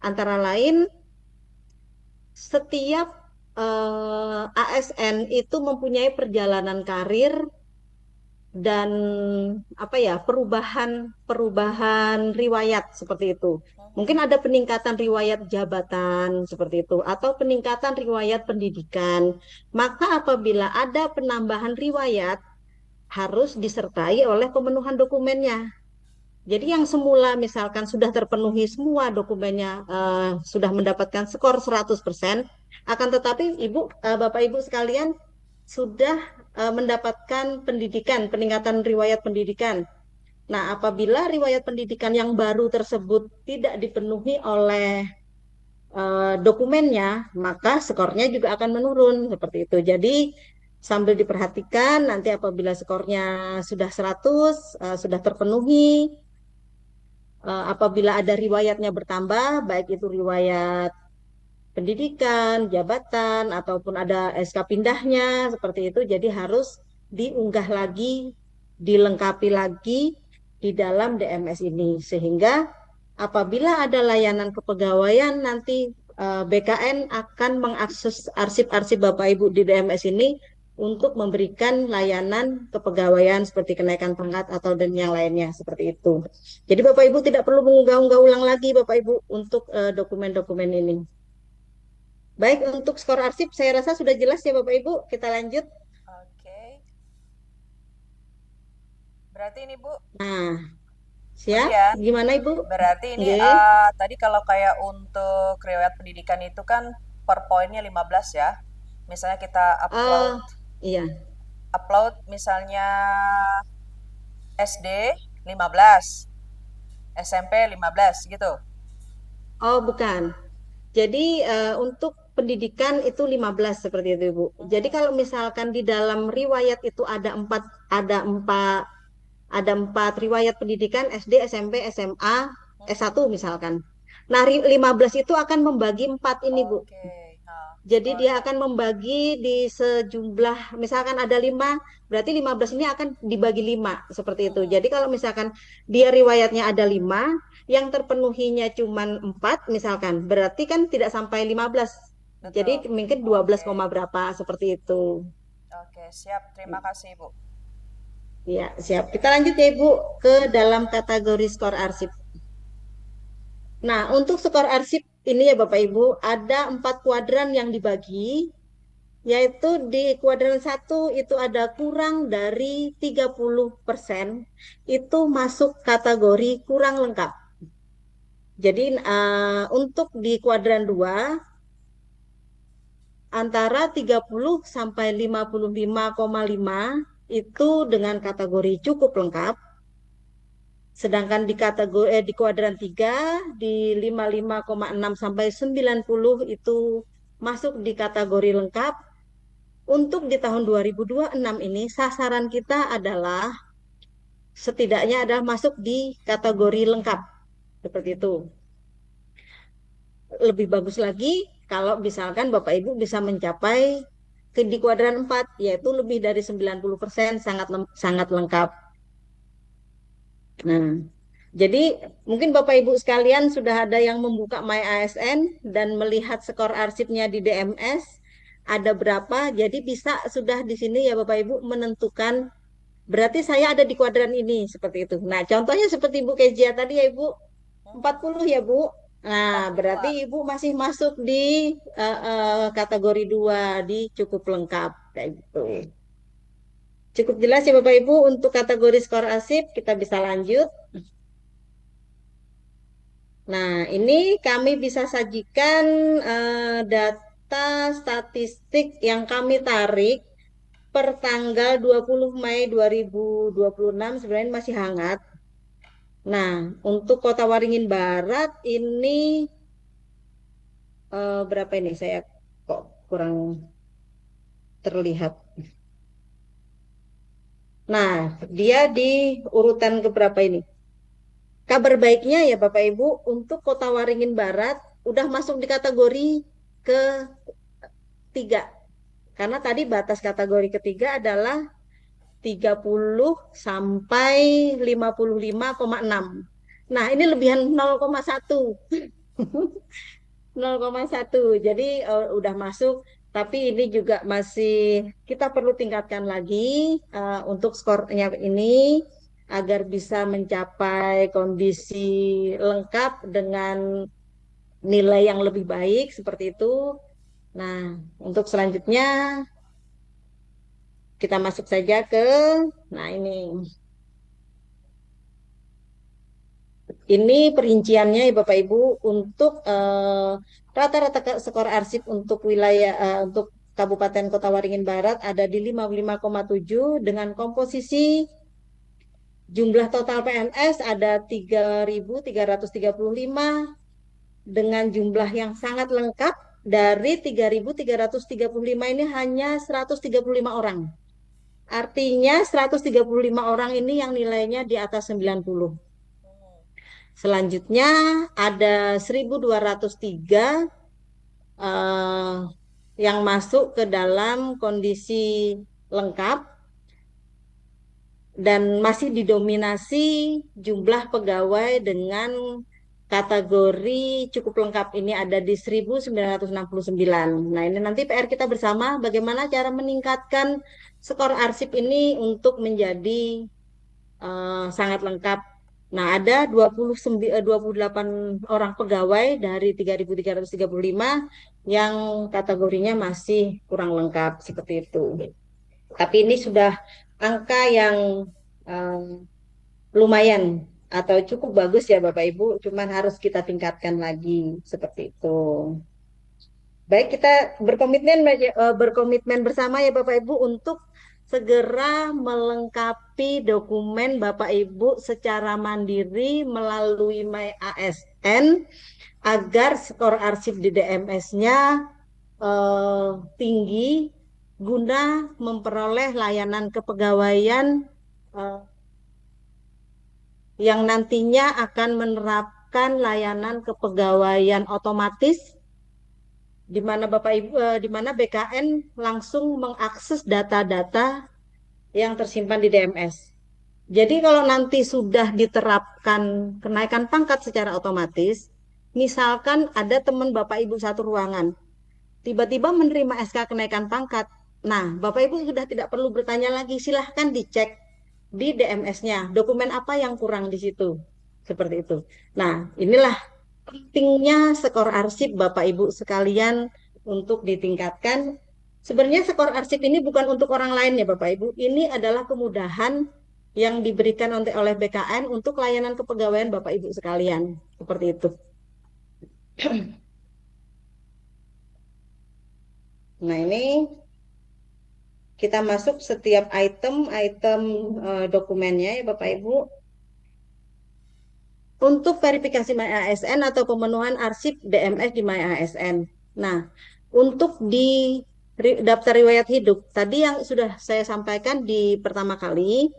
Antara lain, setiap ASN itu mempunyai perjalanan karir dan apa ya perubahan riwayat seperti itu. Mungkin ada peningkatan riwayat jabatan seperti itu atau peningkatan riwayat pendidikan. Maka apabila ada penambahan riwayat harus disertai oleh pemenuhan dokumennya. Jadi yang semula misalkan sudah terpenuhi semua dokumennya sudah mendapatkan skor 100%, akan tetapi Bapak Ibu sekalian sudah mendapatkan peningkatan riwayat pendidikan. Nah, apabila riwayat pendidikan yang baru tersebut tidak dipenuhi oleh dokumennya, maka skornya juga akan menurun seperti itu. Jadi sambil diperhatikan nanti apabila skornya sudah 100, sudah terpenuhi, apabila ada riwayatnya bertambah, baik itu riwayat pendidikan, jabatan, ataupun ada SK pindahnya, seperti itu. Jadi harus diunggah lagi, dilengkapi lagi di dalam DMS ini. Sehingga apabila ada layanan kepegawaian nanti BKN akan mengakses arsip-arsip Bapak Ibu di DMS ini untuk memberikan layanan kepegawaian seperti kenaikan pangkat atau dan yang lainnya seperti itu. Jadi Bapak Ibu tidak perlu mengunggah-unggah ulang lagi Bapak Ibu untuk dokumen-dokumen ini. Baik, untuk skor arsip saya rasa sudah jelas ya Bapak Ibu. Kita lanjut. Oke. Berarti ini Bu, Nah, Bu siap? Dian, Gimana Ibu? berarti ini Nggih. tadi kalau kayak untuk riwayat pendidikan itu kan per poinnya 15 ya. Misalnya kita upload Eh, iya. upload misalnya SD 15, SMP 15 gitu. Oh, bukan. Jadi untuk pendidikan itu 15 seperti itu, Ibu. Jadi Mhm. kalau misalkan di dalam riwayat itu ada empat ada empat riwayat pendidikan SD, SMP, SMA, S1 Mhm. misalkan. Nah, 15 itu akan membagi empat ini, Bu. Oke. Nah, Jadi dia skornya. akan membagi di sejumlah, misalkan ada 5, berarti 15 ini akan dibagi 5, seperti itu. Mhm. Jadi kalau misalkan dia riwayatnya ada 5, yang terpenuhinya cuma 4, misalkan, berarti kan tidak sampai 15. Jadi Betul. mungkin 12, Oke. berapa, seperti itu. Oke, siap. Terima kasih, Bu. Ya, siap. Kita lanjut ya Ibu ke dalam kategori skor arsip. Nah, untuk skor arsip ini ya Bapak Ibu, ada 4 kuadran yang dibagi, yaitu di kuadran satu itu ada kurang dari 30%, itu masuk kategori kurang lengkap. Jadi untuk di kuadran 2 antara 30 sampai 55,5 itu dengan kategori cukup lengkap. Sedangkan di kuadran 3 di 55,6 sampai 90 itu masuk di kategori lengkap. Untuk di tahun 2026 ini sasaran kita adalah setidaknya adalah masuk di kategori lengkap. Seperti itu. Lebih bagus lagi kalau misalkan Bapak Ibu bisa mencapai di kuadran 4 yaitu lebih dari 90% sangat lengkap. Nah, jadi mungkin Bapak Ibu sekalian sudah ada yang membuka My ASN dan melihat skor arsipnya di DMS ada berapa. Jadi bisa sudah di sini ya Bapak Ibu menentukan berarti saya ada di kuadran ini seperti itu. Nah, contohnya seperti Ibu Kezia tadi ya Ibu, Mhm. 40 ya Bu. Nah, berarti 40-an. Ibu masih masuk di kategori 2 di cukup lengkap kayak gitu. Cukup jelas ya Bapak Ibu untuk kategori skor arsip, kita bisa lanjut. Nah, ini kami bisa sajikan data statistik yang kami tarik per tanggal 20 Mei 2026 sebenarnya masih hangat. Nah, untuk Kota Waringin Barat ini berapa ini? Saya kok kurang terlihat. Nah, dia di urutan keberapa ini? Kabar baiknya ya Bapak Ibu, untuk Kota Waringin Barat udah masuk di kategori ketiga. Karena tadi batas kategori ketiga adalah 30 sampai 55,6. Nah, ini lebihan 0,1. 0,1. Jadi udah masuk, tapi ini juga masih kita perlu tingkatkan lagi untuk skornya ini agar bisa mencapai kondisi lengkap dengan nilai yang lebih baik seperti itu. Nah, untuk selanjutnya kita masuk saja ke, nah ini perinciannya ya Bapak Ibu untuk rata-rata skor arsip untuk wilayah untuk Kabupaten Kota Waringin Barat ada di 55,7 dengan komposisi jumlah total PNS ada 3.335 dengan jumlah yang sangat lengkap dari 3.335 ini hanya 135 orang. Artinya 135 orang ini yang nilainya di atas 90. Mhm. Selanjutnya ada 1.203 eh, yang masuk ke dalam kondisi lengkap dan masih didominasi jumlah pegawai dengan kategori cukup lengkap ini ada di 1969. Nah, ini nanti PR kita bersama bagaimana cara meningkatkan skor arsip ini untuk menjadi sangat lengkap. Nah, ada 28 orang pegawai dari 3.335 yang kategorinya masih kurang lengkap seperti itu. Tapi ini sudah angka yang eh, lumayan atau cukup bagus ya Bapak Ibu, cuman harus kita tingkatkan lagi seperti itu. Baik, kita berkomitmen bersama ya Bapak Ibu untuk segera melengkapi dokumen Bapak Ibu secara mandiri melalui My ASN agar skor arsip di DMS-nya tinggi guna memperoleh layanan kepegawaian eh, yang nantinya akan menerapkan layanan kepegawaian otomatis di mana Bapak Ibu di mana BKN langsung mengakses data-data yang tersimpan di DMS. Jadi kalau nanti sudah diterapkan kenaikan pangkat secara otomatis, misalkan ada teman Bapak Ibu satu ruangan, tiba-tiba menerima SK kenaikan pangkat. Nah, Bapak Ibu sudah tidak perlu bertanya lagi, silahkan dicek di DMS-nya, dokumen apa yang kurang di situ. Seperti itu. Nah, inilah pentingnya skor arsip Bapak Ibu sekalian untuk ditingkatkan. Sebenarnya skor arsip ini bukan untuk orang lain ya Bapak Ibu. Ini adalah kemudahan yang diberikan oleh BKN untuk layanan kepegawaian Bapak Ibu sekalian. Seperti itu. Nah, ini kita masuk setiap item dokumennya ya Bapak Ibu. Untuk verifikasi MyASN atau pemenuhan arsip DMS di MyASN. Nah, untuk di daftar riwayat hidup, tadi yang sudah saya sampaikan di pertama kali,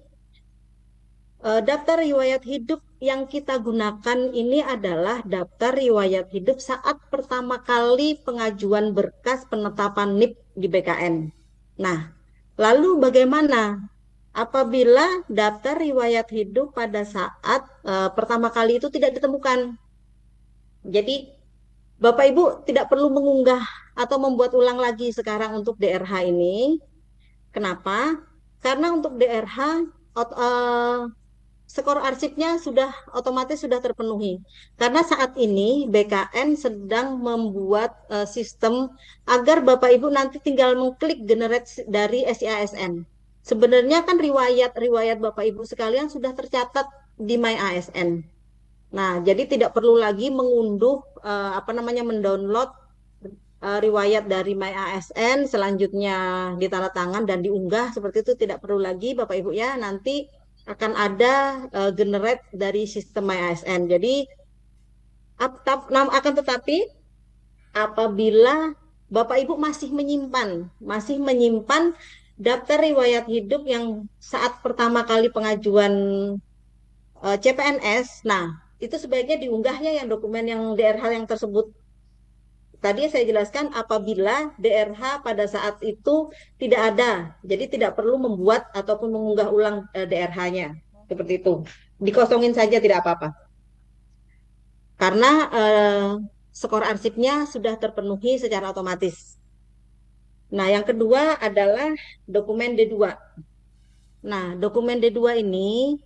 daftar riwayat hidup yang kita gunakan ini adalah daftar riwayat hidup saat pertama kali pengajuan berkas penetapan NIP di BKN. Nah, lalu bagaimana apabila daftar riwayat hidup pada saat pertama kali itu tidak ditemukan? Jadi, Bapak Ibu tidak perlu mengunggah atau membuat ulang lagi sekarang untuk DRH ini. Kenapa? Karena untuk DRH skor arsipnya sudah otomatis sudah terpenuhi. Karena saat ini BKN sedang membuat sistem agar Bapak Ibu nanti tinggal mengklik generate dari SIASN. Sebenarnya kan riwayat Bapak Ibu sekalian sudah tercatat di My ASN. Nah, jadi tidak perlu lagi mengunduh mendownload riwayat dari My ASN selanjutnya ditanda tangan dan diunggah seperti itu tidak perlu lagi Bapak Ibu ya. Nanti akan ada generate dari sistem My ASN. Jadi akan tetapi apabila Bapak Ibu masih menyimpan daftar riwayat hidup yang saat pertama kali pengajuan CPNS, nah itu sebaiknya diunggahnya yang dokumen yang DRH yang tersebut. Tadi saya jelaskan apabila DRH pada saat itu tidak ada, jadi tidak perlu membuat ataupun mengunggah ulang DRH-nya. Seperti itu. Dikosongin saja tidak apa-apa. Karena skor arsipnya sudah terpenuhi secara otomatis. Nah, yang kedua adalah dokumen D2. Nah, dokumen D2 ini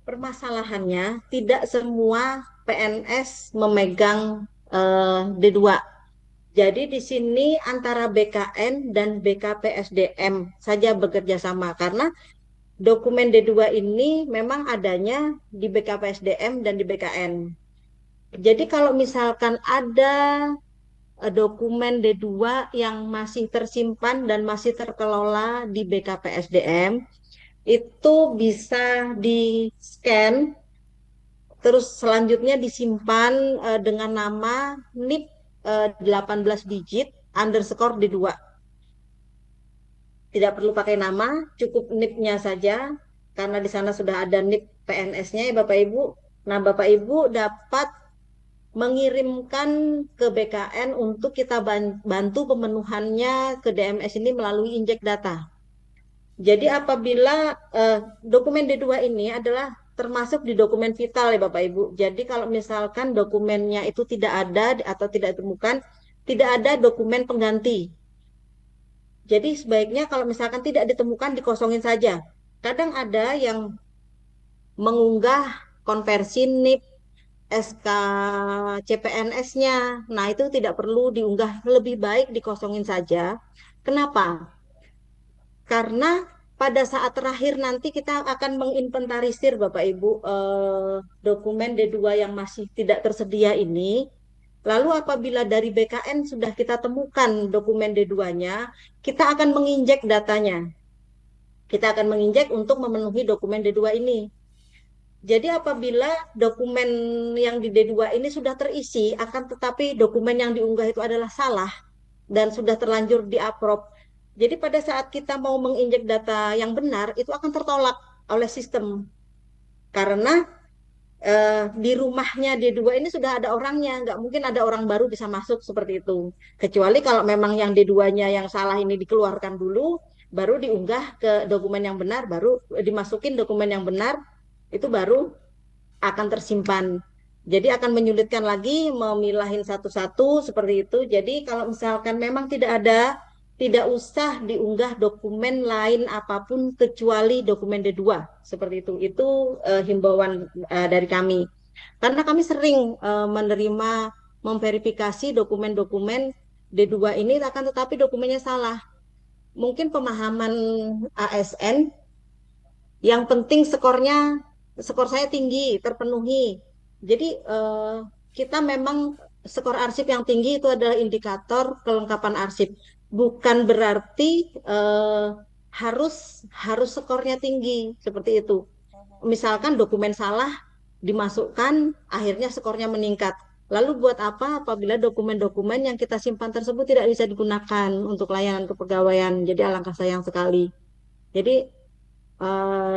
permasalahannya tidak semua PNS memegang D2. Jadi di sini antara BKN dan BKPSDM saja bekerja sama karena dokumen D2 ini memang adanya di BKPSDM dan di BKN. Jadi kalau misalkan ada dokumen D2 yang masih tersimpan dan masih terkelola di BKPSDM, itu bisa di-scan, terus selanjutnya disimpan dengan nama NIP 18 digit underscore D2. Tidak perlu pakai nama, cukup NIP-nya saja, karena di sana sudah ada NIP PNS-nya ya Bapak Ibu. Nah, Bapak Ibu dapat mengirimkan ke BKN untuk kita bantu pemenuhannya ke DMS ini melalui injek data. Jadi apabila dokumen D2 ini adalah termasuk di dokumen vital ya Bapak Ibu. Jadi kalau misalkan dokumennya itu tidak ada atau tidak ditemukan, tidak ada dokumen pengganti. Jadi sebaiknya kalau misalkan tidak ditemukan dikosongin saja. Kadang ada yang mengunggah konversi NIP, SK CPNS-nya. Nah, itu tidak perlu diunggah, lebih baik dikosongin saja. Kenapa? Karena pada saat terakhir nanti kita akan menginventarisir Bapak Ibu dokumen D2 yang masih tidak tersedia ini. Lalu apabila dari BKN sudah kita temukan dokumen D2-nya, kita akan menginjek datanya. Kita akan menginjek untuk memenuhi dokumen D2 ini. Jadi apabila dokumen yang di D2 ini sudah terisi, akan tetapi dokumen yang diunggah itu adalah salah dan sudah terlanjur di-approve. Jadi pada saat kita mau menginjek data yang benar, itu akan tertolak oleh sistem. Karena di rumahnya D2 ini sudah ada orangnya, nggak mungkin ada orang baru bisa masuk seperti itu. Kecuali kalau memang yang D2-nya yang salah ini dikeluarkan dulu, baru diunggah ke dokumen yang benar, baru dimasukin dokumen yang benar, itu baru akan tersimpan. Jadi akan menyulitkan lagi memilahin satu-satu seperti itu. Jadi kalau misalkan memang tidak ada, tidak usah diunggah dokumen lain apapun kecuali dokumen D2 seperti itu. Itu himbauan dari kami. Karena kami sering menerima memverifikasi dokumen-dokumen D2 ini akan tetapi dokumennya salah. Mungkin pemahaman ASN yang penting skor saya tinggi, terpenuhi. Jadi kita memang skor arsip yang tinggi itu adalah indikator kelengkapan arsip. Bukan berarti harus skornya tinggi seperti itu. Misalkan dokumen salah dimasukkan, akhirnya skornya meningkat. Lalu buat apa apabila dokumen-dokumen yang kita simpan tersebut tidak bisa digunakan untuk layanan kepegawaian? Jadi alangkah sayang sekali. Jadi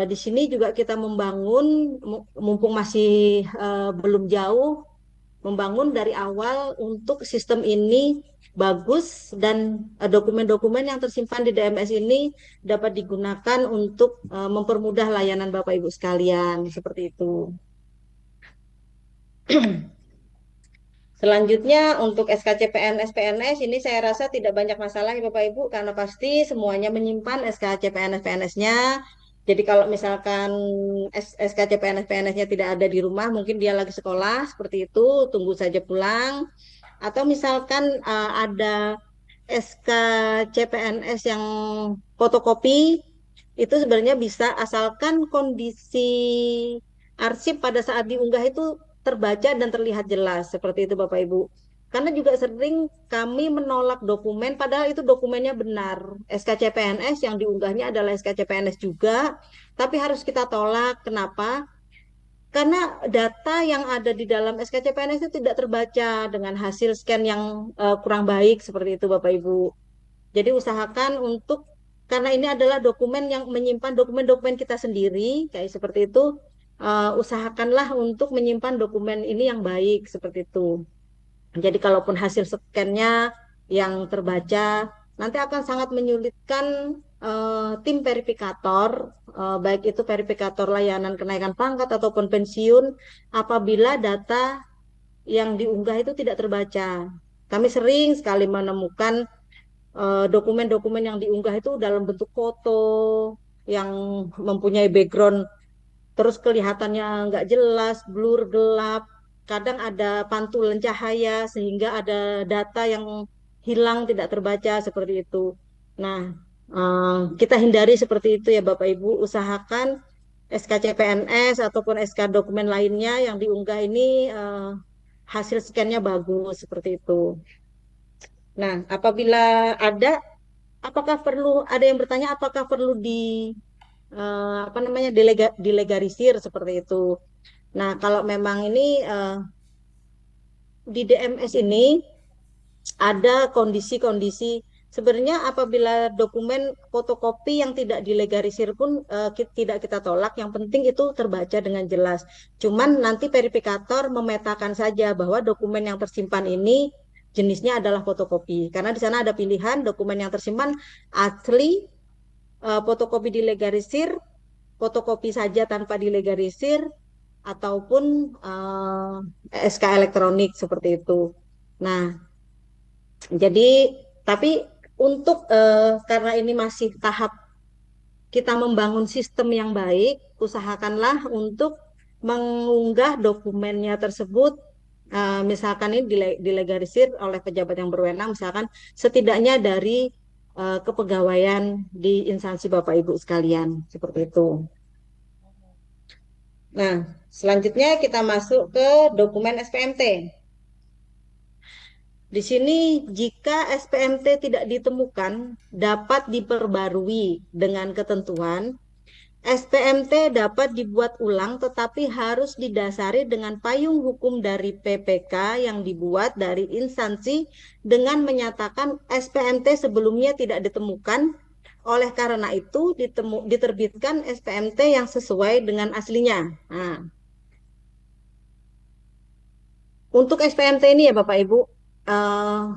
di sini juga kita membangun, mumpung masih belum jauh, membangun dari awal untuk sistem ini bagus dan dokumen-dokumen yang tersimpan di DMS ini dapat digunakan untuk mempermudah layanan Bapak Ibu sekalian, seperti itu. Selanjutnya untuk SKCPNS PNS ini saya rasa tidak banyak masalah ya Bapak Ibu karena pasti semuanya menyimpan SKCPNS PNS-nya. Jadi kalau misalkan SKCPNS PNS-nya tidak ada di rumah, mungkin dia lagi sekolah seperti itu, tunggu saja pulang. Atau misalkan ada SKCPNS yang fotokopi, itu sebenarnya bisa asalkan kondisi arsip pada saat diunggah itu terbaca dan terlihat jelas seperti itu Bapak Ibu. Karena juga sering kami menolak dokumen padahal itu dokumennya benar. SKCPNS yang diunggahnya adalah SKCPNS juga, tapi harus kita tolak. Kenapa? Karena data yang ada di dalam SKCPNS itu tidak terbaca dengan hasil scan yang kurang baik seperti itu Bapak Ibu. Jadi usahakan untuk karena ini adalah dokumen yang menyimpan dokumen-dokumen kita sendiri kayak seperti itu, usahakanlah untuk menyimpan dokumen ini yang baik seperti itu. Jadi kalaupun hasil scan-nya yang terbaca, nanti akan sangat menyulitkan tim verifikator, baik itu verifikator layanan kenaikan pangkat ataupun pensiun, apabila data yang diunggah itu tidak terbaca. Kami sering sekali menemukan dokumen-dokumen yang diunggah itu dalam bentuk foto yang mempunyai background terus kelihatannya nggak jelas, blur, gelap. Kadang ada pantulan cahaya sehingga ada data yang hilang tidak terbaca seperti itu. Nah, kita hindari seperti itu ya Bapak Ibu. Usahakan SKCPNS ataupun SK dokumen lainnya yang diunggah ini hasil scan-nya bagus seperti itu. Nah, apabila ada, apakah perlu ada yang bertanya apakah perlu apa namanya dilegalisir seperti itu. Nah, kalau memang ini di DMS ini ada kondisi-kondisi sebenarnya apabila dokumen fotokopi yang tidak dilegalisir pun tidak kita tolak, yang penting itu terbaca dengan jelas. Cuman nanti verifikator memetakan saja bahwa dokumen yang tersimpan ini jenisnya adalah fotokopi. Karena di sana ada pilihan dokumen yang tersimpan asli, fotokopi dilegalisir fotokopi saja tanpa dilegalisir ataupun SK elektronik seperti itu. Nah, jadi tapi untuk karena ini masih tahap kita membangun sistem yang baik, usahakanlah untuk mengunggah dokumennya tersebut, misalkan ini dilegalisir oleh pejabat yang berwenang, misalkan setidaknya dari kepegawaian di instansi Bapak Ibu sekalian, seperti itu. Nah, selanjutnya kita masuk ke dokumen SPMT. Di sini jika SPMT tidak ditemukan, dapat diperbarui dengan ketentuan SPMT dapat dibuat ulang tetapi harus didasari dengan payung hukum dari PPK yang dibuat dari instansi dengan menyatakan SPMT sebelumnya tidak ditemukan. Oleh karena itu diterbitkan SPMT yang sesuai dengan aslinya. Nah, untuk SPMT ini ya Bapak Ibu,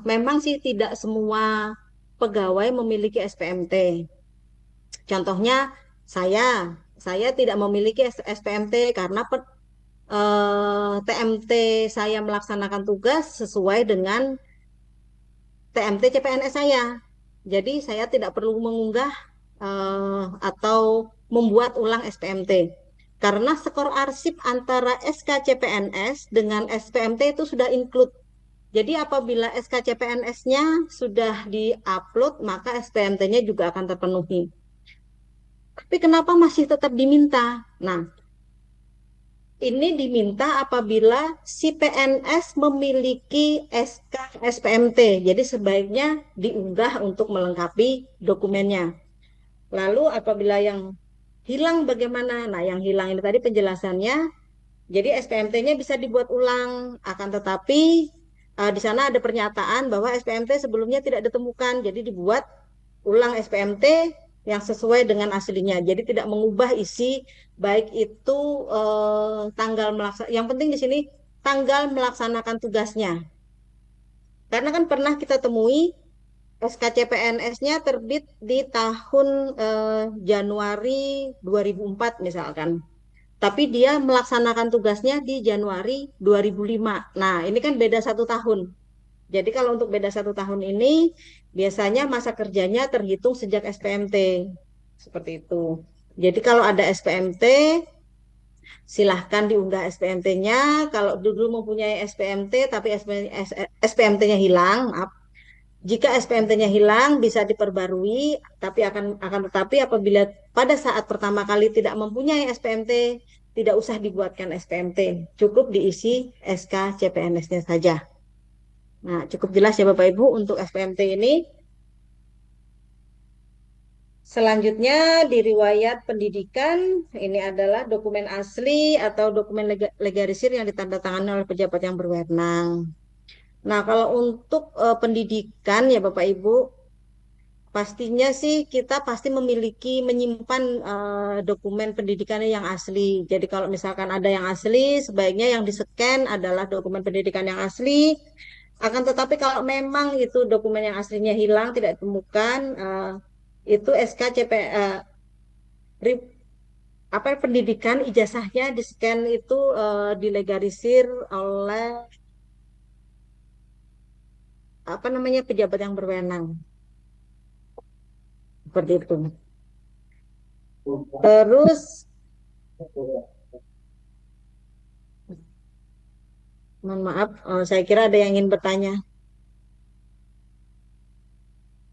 memang sih tidak semua pegawai memiliki SPMT. Contohnya saya tidak memiliki SPMT karena TMT saya melaksanakan tugas sesuai dengan TMT CPNS saya. Jadi saya tidak perlu mengunggah atau membuat ulang SPMT. Karena skor arsip antara SK CPNS dengan SPMT itu sudah include. Jadi apabila SK CPNS-nya sudah di-upload, maka SPMT-nya juga akan terpenuhi. Tapi kenapa masih tetap diminta? Nah, ini diminta apabila si PNS memiliki SK SPMT. Jadi sebaiknya diunggah untuk melengkapi dokumennya. Lalu apabila yang hilang bagaimana? Nah, yang hilang ini tadi penjelasannya. Jadi SPMT-nya bisa dibuat ulang, akan tetapi di sana ada pernyataan bahwa SPMT sebelumnya tidak ditemukan. Jadi dibuat ulang SPMT yang sesuai dengan aslinya. Jadi tidak mengubah isi baik itu tanggal melaksanakan. Yang penting di sini tanggal melaksanakan tugasnya. Karena kan pernah kita temui SKCPNS-nya terbit di tahun Januari 2004 misalkan. Tapi dia melaksanakan tugasnya di Januari 2005. Nah, ini kan beda 1 tahun. Jadi kalau untuk beda 1 tahun ini, biasanya masa kerjanya terhitung sejak SPMT. Seperti itu. Jadi kalau ada SPMT, silahkan diunggah SPMT-nya. Kalau dulu mempunyai SPMT, tapi SPMT-nya hilang, maaf. Jika SPMT-nya hilang, bisa diperbarui, tapi akan tetapi apabila pada saat pertama kali tidak mempunyai SPMT, tidak usah dibuatkan SPMT. Cukup diisi SK CPNS-nya saja. Nah, cukup jelas ya Bapak Ibu untuk SPMT ini. Selanjutnya di riwayat pendidikan, ini adalah dokumen asli atau dokumen legalisir yang ditandatangani oleh pejabat yang berwenang. Nah, kalau untuk pendidikan ya Bapak Ibu, pastinya sih kita pasti menyimpan dokumen pendidikannya yang asli. Jadi kalau misalkan ada yang asli, sebaiknya yang di-scan adalah dokumen pendidikan yang asli. Akan tetapi kalau memang itu dokumen yang aslinya hilang, tidak ditemukan, itu SKCP apa pendidikan ijazahnya di-scan itu dilegalisir oleh apa namanya pejabat yang berwenang. Seperti itu. Terus mohon maaf, saya kira ada yang ingin bertanya.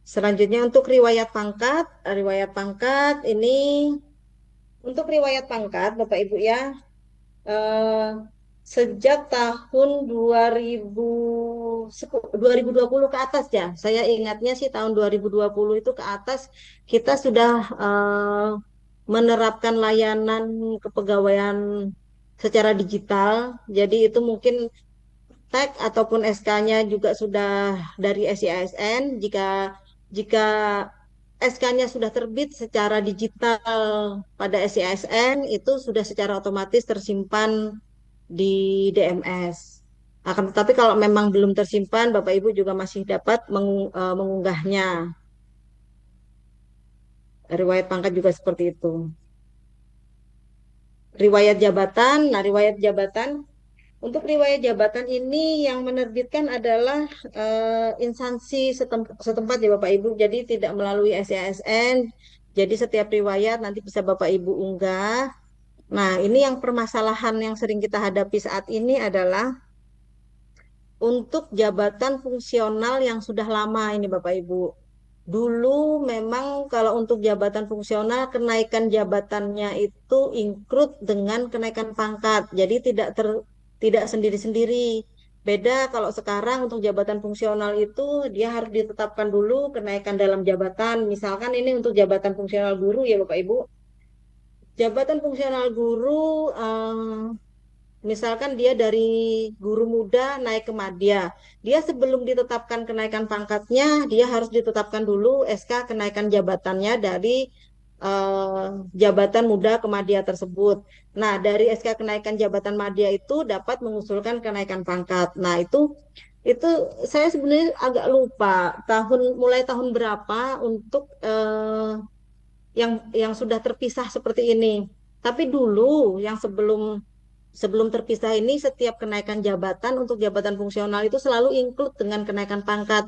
Selanjutnya untuk riwayat pangkat ini untuk riwayat pangkat Bapak Ibu ya, eh, sejak tahun 2020 ke atas ya. Saya ingatnya sih tahun 2020 itu ke atas kita sudah menerapkan layanan kepegawaian secara digital. Jadi itu mungkin tag ataupun SK-nya juga sudah dari SIASN. Jika SK-nya sudah terbit secara digital pada SIASN, itu sudah secara otomatis tersimpan di DMS. Akan tetapi kalau memang belum tersimpan, Bapak Ibu juga masih dapat mengunggahnya. Riwayat pangkat juga seperti itu. riwayat jabatan. Nah, riwayat jabatan, untuk riwayat jabatan ini yang menerbitkan adalah instansi setempat ya Bapak Ibu. Jadi tidak melalui SYSN. Jadi setiap riwayat nanti bisa Bapak Ibu unggah. Nah, ini yang permasalahan yang sering kita hadapi saat ini adalah untuk jabatan fungsional yang sudah lama ini Bapak Ibu. Dulu memang kalau untuk jabatan fungsional kenaikan jabatannya itu include dengan kenaikan pangkat. Jadi tidak sendiri-sendiri. Beda kalau sekarang untuk jabatan fungsional itu dia harus ditetapkan dulu kenaikan dalam jabatan. Misalkan ini untuk jabatan fungsional guru ya Bapak Ibu. Jabatan fungsional guru misalkan dia dari guru muda naik ke madya. Dia sebelum ditetapkan kenaikan pangkatnya, dia harus ditetapkan dulu SK kenaikan jabatannya dari jabatan muda ke madya tersebut. Nah, dari SK kenaikan jabatan madya itu dapat mengusulkan kenaikan pangkat. Nah, itu saya sebenarnya agak lupa mulai tahun berapa untuk yang sudah terpisah seperti ini. Tapi dulu yang sebelum sebelum terpisah ini setiap kenaikan jabatan untuk jabatan fungsional itu selalu include dengan kenaikan pangkat.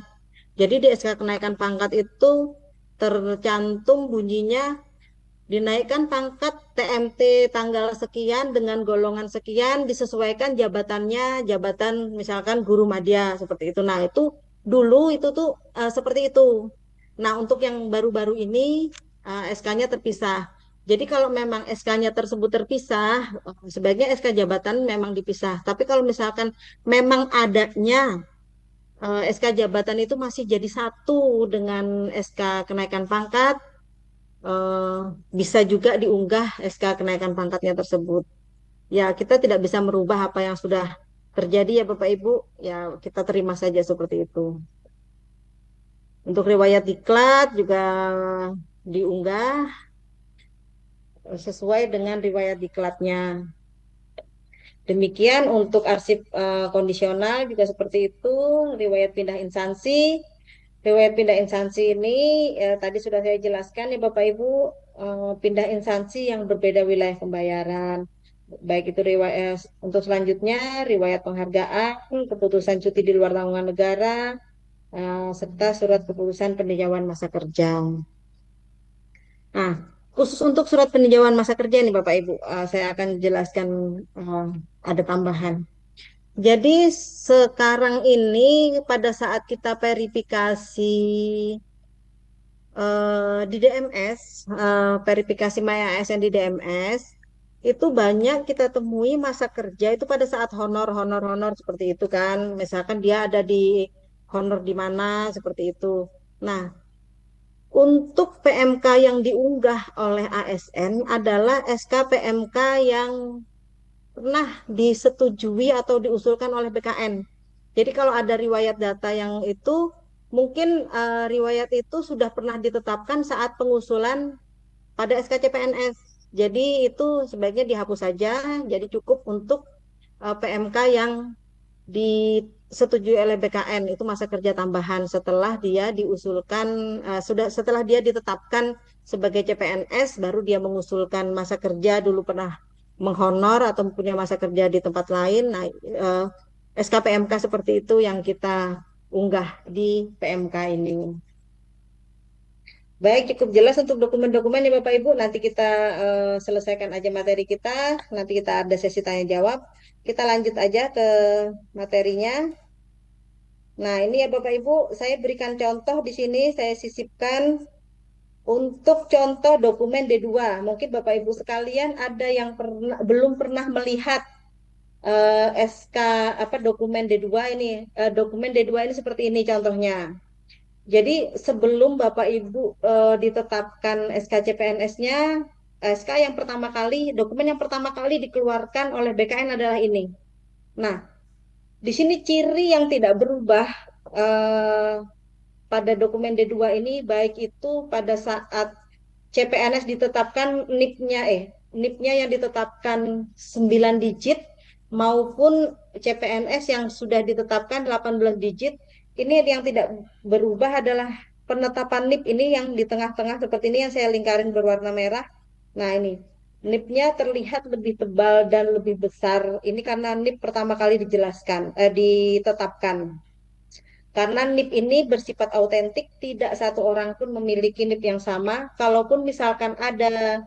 Jadi di SK kenaikan pangkat itu tercantum bunyinya dinaikkan pangkat TMT tanggal sekian dengan golongan sekian disesuaikan jabatannya jabatan misalkan guru madya seperti itu. Nah, itu dulu itu tuh seperti itu. Nah, untuk yang baru-baru ini SK-nya terpisah. Jadi kalau memang SK-nya tersebut terpisah, sebaiknya SK jabatan memang dipisah. Tapi kalau misalkan memang adanya SK jabatan itu masih jadi satu dengan SK kenaikan pangkat, eh, bisa juga diunggah SK kenaikan pangkatnya tersebut. Ya, kita tidak bisa merubah apa yang sudah terjadi ya Bapak Ibu. Ya, kita terima saja seperti itu. Untuk riwayat diklat juga diunggah sesuai dengan riwayat diklatnya. Demikian untuk arsip kondisional juga seperti itu, riwayat pindah instansi. Riwayat pindah instansi ini tadi sudah saya jelaskan ya Bapak Ibu, pindah instansi yang berbeda wilayah pembayaran. Baik itu riwayat untuk selanjutnya riwayat penghargaan, keputusan cuti di luar tanggungan negara, serta surat keputusan peninjauan masa kerja. Nah, khusus untuk surat peninjauan masa kerja nih Bapak Ibu, saya akan jelaskan ada tambahan. Jadi sekarang ini pada saat kita verifikasi di DMS, verifikasi My ASN di DMS, itu banyak kita temui masa kerja itu pada saat honor, honor, honor seperti itu kan. Misalkan dia ada di honor di mana seperti itu. Nah, untuk PMK yang diunggah oleh ASN adalah SK PMK yang pernah disetujui atau diusulkan oleh BKN. Jadi kalau ada riwayat data yang itu, mungkin riwayat itu sudah pernah ditetapkan saat pengusulan pada SKCPNS. Jadi itu sebaiknya dihapus saja. Jadi cukup untuk PMK yang disetujui oleh BKN itu masa kerja tambahan setelah dia diusulkan setelah dia ditetapkan sebagai CPNS baru dia mengusulkan masa kerja dulu pernah menghonor atau punya masa kerja di tempat lain. Nah, SKPMK seperti itu yang kita unggah di PMK ini. Baik, cukup jelas untuk dokumen-dokumen ya Bapak Ibu. Nanti kita selesaikan aja materi kita. Nanti kita ada sesi tanya jawab. Kita lanjut aja ke materinya. Nah, ini ya Bapak Ibu, saya berikan contoh di sini, saya sisipkan untuk contoh dokumen D2. Mungkin Bapak Ibu sekalian ada yang belum pernah melihat SK apa dokumen D2 ini. Dokumen D2 ini seperti ini contohnya. Jadi sebelum Bapak Ibu ditetapkan SKCPNS-nya, SK yang pertama kali, dokumen yang pertama kali dikeluarkan oleh BKN adalah ini. Nah, di sini ciri yang tidak berubah eh, pada dokumen D2 ini baik itu pada saat CPNS ditetapkan NIP-nya yang ditetapkan 9 digit maupun CPNS yang sudah ditetapkan 18 digit. Ini yang tidak berubah adalah penetapan NIP ini yang di tengah-tengah seperti ini yang saya lingkarin berwarna merah. Nah, ini NIP-nya terlihat lebih tebal dan lebih besar. Ini karena NIP pertama kali ditetapkan. Karena NIP ini bersifat autentik, tidak satu orang pun memiliki NIP yang sama. Kalaupun misalkan ada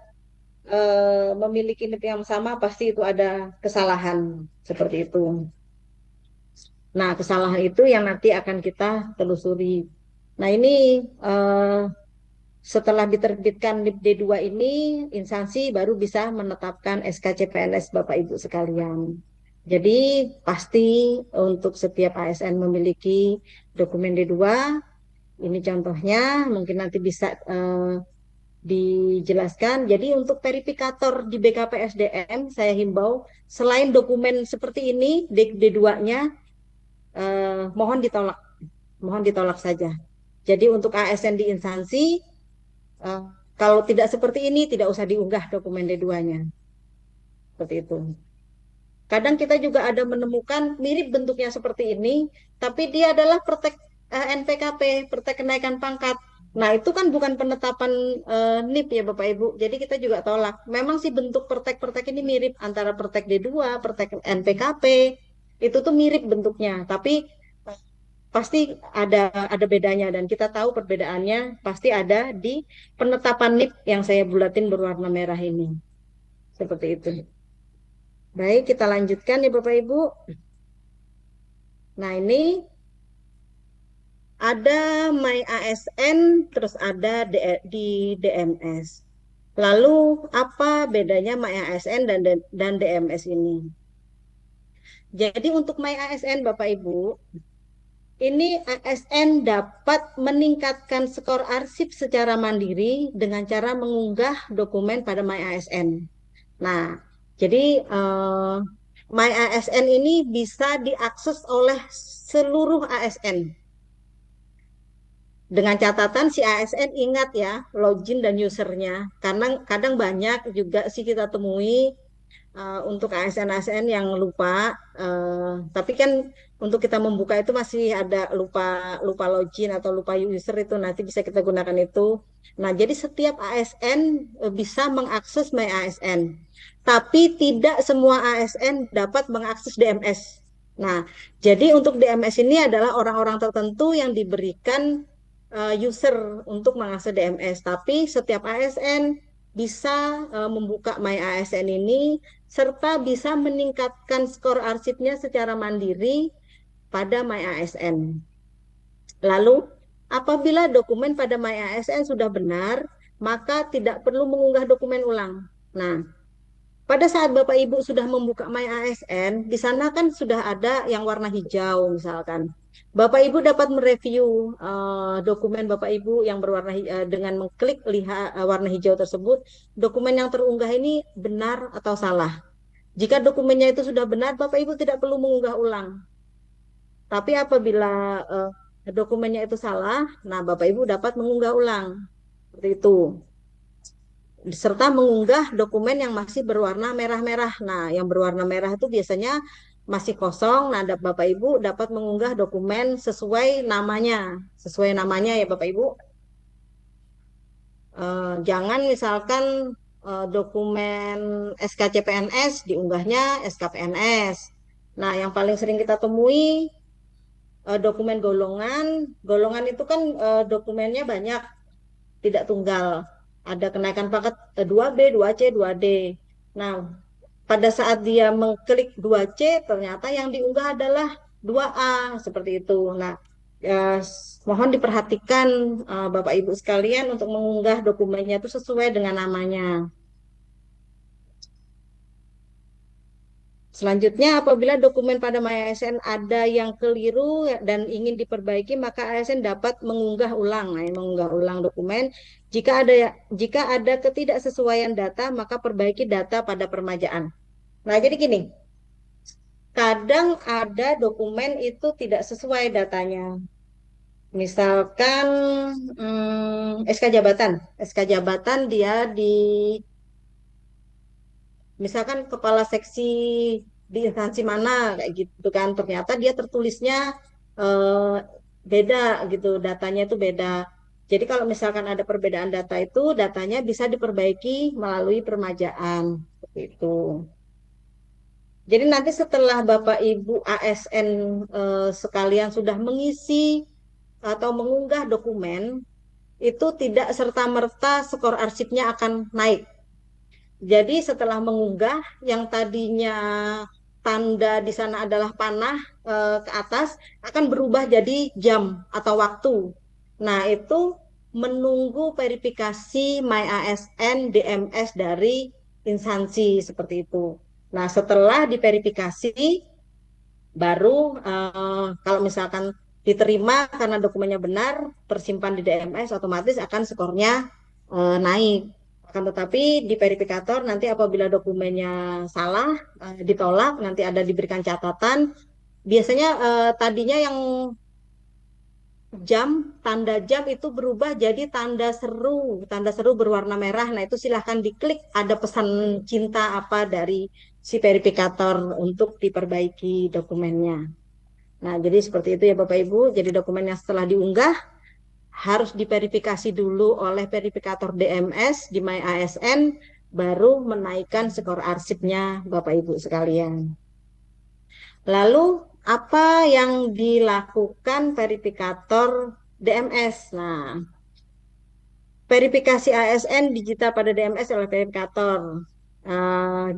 memiliki NIP yang sama, pasti itu ada kesalahan seperti itu. Nah, kesalahan itu yang nanti akan kita telusuri. Nah, ini eh, setelah diterbitkan NIP D2 ini, instansi baru bisa menetapkan SKCPNS Bapak Ibu sekalian. Jadi pasti untuk setiap ASN memiliki dokumen D2. Ini contohnya, mungkin nanti bisa dijelaskan. Jadi untuk verifikator di BKPSDM, saya himbau selain dokumen seperti ini, D2-nya mohon ditolak saja. Jadi untuk ASN di instansi, eh, kalau tidak seperti ini, tidak usah diunggah dokumen D2-nya. Seperti itu. Kadang kita juga ada menemukan mirip bentuknya seperti ini, tapi dia adalah NPKP, praktek kenaikan pangkat. Nah, itu kan bukan penetapan NIP ya Bapak Ibu. Jadi kita juga tolak. Memang sih bentuk pertek-pertek ini mirip antara pertek D2, pertek NPKP. Itu tuh mirip bentuknya, tapi eh, pasti ada bedanya dan kita tahu perbedaannya pasti ada di penetapan NIP yang saya bulatin berwarna merah ini. Seperti itu. Baik, kita lanjutkan ya Bapak Ibu. Nah, ini ada My ASN, terus ada di DMS. Lalu apa bedanya My ASN dan DMS ini? Jadi untuk My ASN Bapak Ibu, ini ASN dapat meningkatkan skor arsip secara mandiri dengan cara mengunggah dokumen pada My ASN. Nah, jadi My ASN ini bisa diakses oleh seluruh ASN. Dengan catatan si ASN ingat ya, login dan usernya. Karena kadang banyak juga sih kita temui untuk ASN-ASN yang lupa. Tapi kan untuk kita membuka itu masih ada lupa lupa login atau lupa user itu nanti bisa kita gunakan itu. Nah, jadi setiap ASN bisa mengakses My ASN. Tapi tidak semua ASN dapat mengakses DMS. Nah, jadi untuk DMS ini adalah orang-orang tertentu yang diberikan user untuk mengakses DMS. Tapi setiap ASN bisa membuka My ASN ini serta bisa meningkatkan skor arsipnya secara mandiri pada My ASN. Lalu, apabila dokumen pada My ASN sudah benar, maka tidak perlu mengunggah dokumen ulang. Nah, pada saat Bapak Ibu sudah membuka My ASN, di sana kan sudah ada yang warna hijau misalkan. Bapak Ibu dapat mereview dokumen Bapak Ibu yang berwarna dengan mengklik lihat warna hijau tersebut, dokumen yang terunggah ini benar atau salah. Jika dokumennya itu sudah benar, Bapak Ibu tidak perlu mengunggah ulang. Tapi apabila dokumennya itu salah, nah Bapak Ibu dapat mengunggah ulang. Seperti itu. Serta mengunggah dokumen yang masih berwarna merah-merah. Nah, yang berwarna merah itu biasanya masih kosong. Nah, Bapak Ibu dapat mengunggah dokumen sesuai namanya. Sesuai namanya ya Bapak Ibu. Jangan misalkan dokumen SKCPNS diunggahnya SKPNS. Nah, yang paling sering kita temui dokumen golongan. Golongan itu kan dokumennya banyak, tidak tunggal. Ada kenaikan pangkat 2B, 2C, 2D. Nah, pada saat dia mengklik 2C, ternyata yang diunggah adalah 2A, seperti itu. Nah, mohon diperhatikan Bapak Ibu sekalian untuk mengunggah dokumennya itu sesuai dengan namanya. Selanjutnya, apabila dokumen pada MyASN ada yang keliru dan ingin diperbaiki, maka ASN dapat mengunggah ulang, mengunggah ulang dokumen. Jika ada ketidaksesuaian data, maka perbaiki data pada permajaan. Nah, jadi gini, kadang ada dokumen itu tidak sesuai datanya. Misalkan SK jabatan dia misalkan kepala seksi di instansi mana kayak gitu kan, ternyata dia tertulisnya eh, beda gitu, datanya itu beda. Jadi kalau misalkan ada perbedaan data itu, datanya bisa diperbaiki melalui permajaan. Seperti itu. Jadi nanti setelah Bapak Ibu ASN sekalian sudah mengisi atau mengunggah dokumen, itu tidak serta-merta skor arsipnya akan naik. Jadi setelah mengunggah, yang tadinya tanda di sana adalah panah ke atas, akan berubah jadi jam atau waktu. Nah, itu menunggu verifikasi MyASN DMS dari instansi seperti itu. Nah, setelah diverifikasi, baru kalau misalkan diterima karena dokumennya benar, tersimpan di DMS, otomatis akan skornya naik. Akan tetapi di verifikator nanti apabila dokumennya salah, ditolak, nanti ada diberikan catatan. Biasanya tadinya yang jam, tanda jam itu berubah jadi tanda seru berwarna merah. Nah itu silahkan diklik, ada pesan cinta apa dari si verifikator untuk diperbaiki dokumennya. Nah, jadi seperti itu ya Bapak Ibu. Jadi dokumen yang setelah diunggah harus diverifikasi dulu oleh verifikator DMS di MyASN, baru menaikkan skor arsipnya Bapak Ibu sekalian. Lalu apa yang dilakukan verifikator DMS? Nah, verifikasi ASN digital pada DMS oleh verifikator.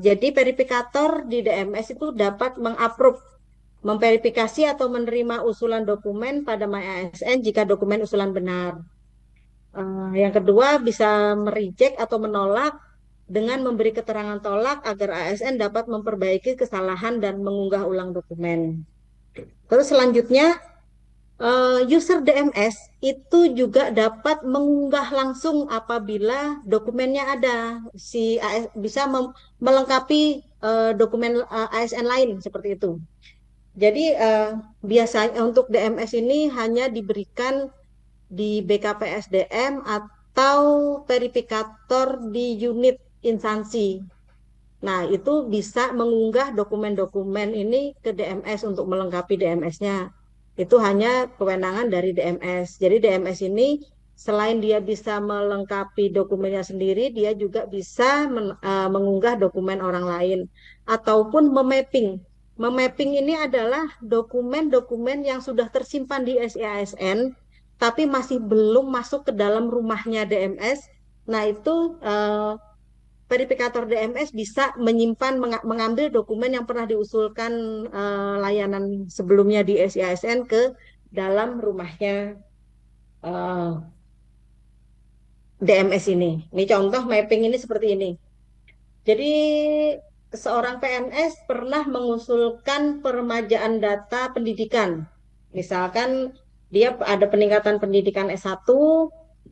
Jadi verifikator di DMS itu dapat mengapprove, memverifikasi atau menerima usulan dokumen pada MyASN jika dokumen usulan benar. Yang kedua bisa mereject atau menolak dengan memberi keterangan tolak agar ASN dapat memperbaiki kesalahan dan mengunggah ulang dokumen. Terus selanjutnya user DMS itu juga dapat mengunggah langsung apabila dokumennya ada. Si AS, bisa melengkapi dokumen ASN lain seperti itu. Jadi biasanya untuk DMS ini hanya diberikan di BKPSDM atau verifikator di unit instansi. Nah, itu bisa mengunggah dokumen-dokumen ini ke DMS untuk melengkapi DMS-nya. Itu hanya kewenangan dari DMS. Jadi DMS ini selain dia bisa melengkapi dokumennya sendiri, dia juga bisa mengunggah dokumen orang lain ataupun memapping. Memapping ini adalah dokumen-dokumen yang sudah tersimpan di SIASN tapi masih belum masuk ke dalam rumahnya DMS. Nah, itu verifikator DMS bisa menyimpan, mengambil dokumen yang pernah diusulkan layanan sebelumnya di SIASN ke dalam rumahnya DMS ini. Ini contoh mapping ini seperti ini. Jadi seorang PNS pernah mengusulkan peremajaan data pendidikan. Misalkan dia ada peningkatan pendidikan S1,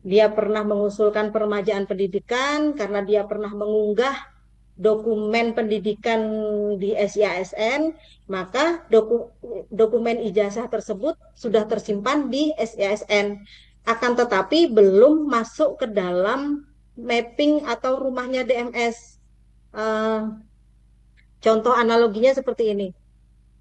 dia pernah mengusulkan peremajaan pendidikan karena dia pernah mengunggah dokumen pendidikan di SIASN, maka dokumen ijazah tersebut sudah tersimpan di SIASN. Akan tetapi belum masuk ke dalam mapping atau rumahnya DMS. Contoh analoginya seperti ini.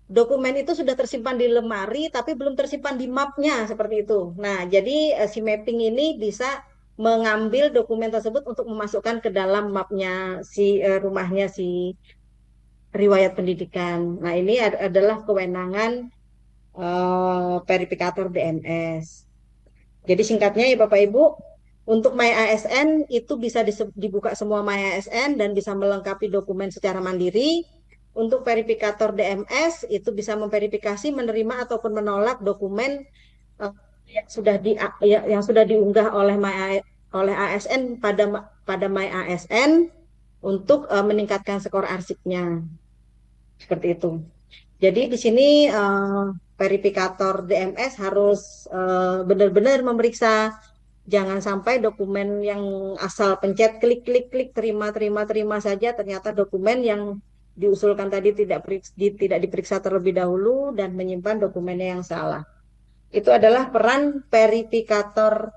Dokumen itu sudah tersimpan di lemari, tapi belum tersimpan di mapnya seperti itu. Nah, jadi si mapping ini bisa mengambil dokumen tersebut untuk memasukkan ke dalam mapnya si rumahnya si riwayat pendidikan. Nah, ini adalah kewenangan verifikator DMS. Jadi singkatnya ya Bapak Ibu, untuk MyASN itu bisa dibuka semua MyASN dan bisa melengkapi dokumen secara mandiri. Untuk verifikator DMS itu bisa memverifikasi, menerima ataupun menolak dokumen yang sudah yang sudah diunggah oleh ASN pada MyASN untuk meningkatkan skor arsipnya. Seperti itu. Jadi di sini verifikator DMS harus benar-benar memeriksa, jangan sampai dokumen yang asal pencet klik klik klik terima saja, ternyata dokumen yang diusulkan tadi tidak diperiksa terlebih dahulu dan menyimpan dokumennya yang salah. Itu adalah peran verifikator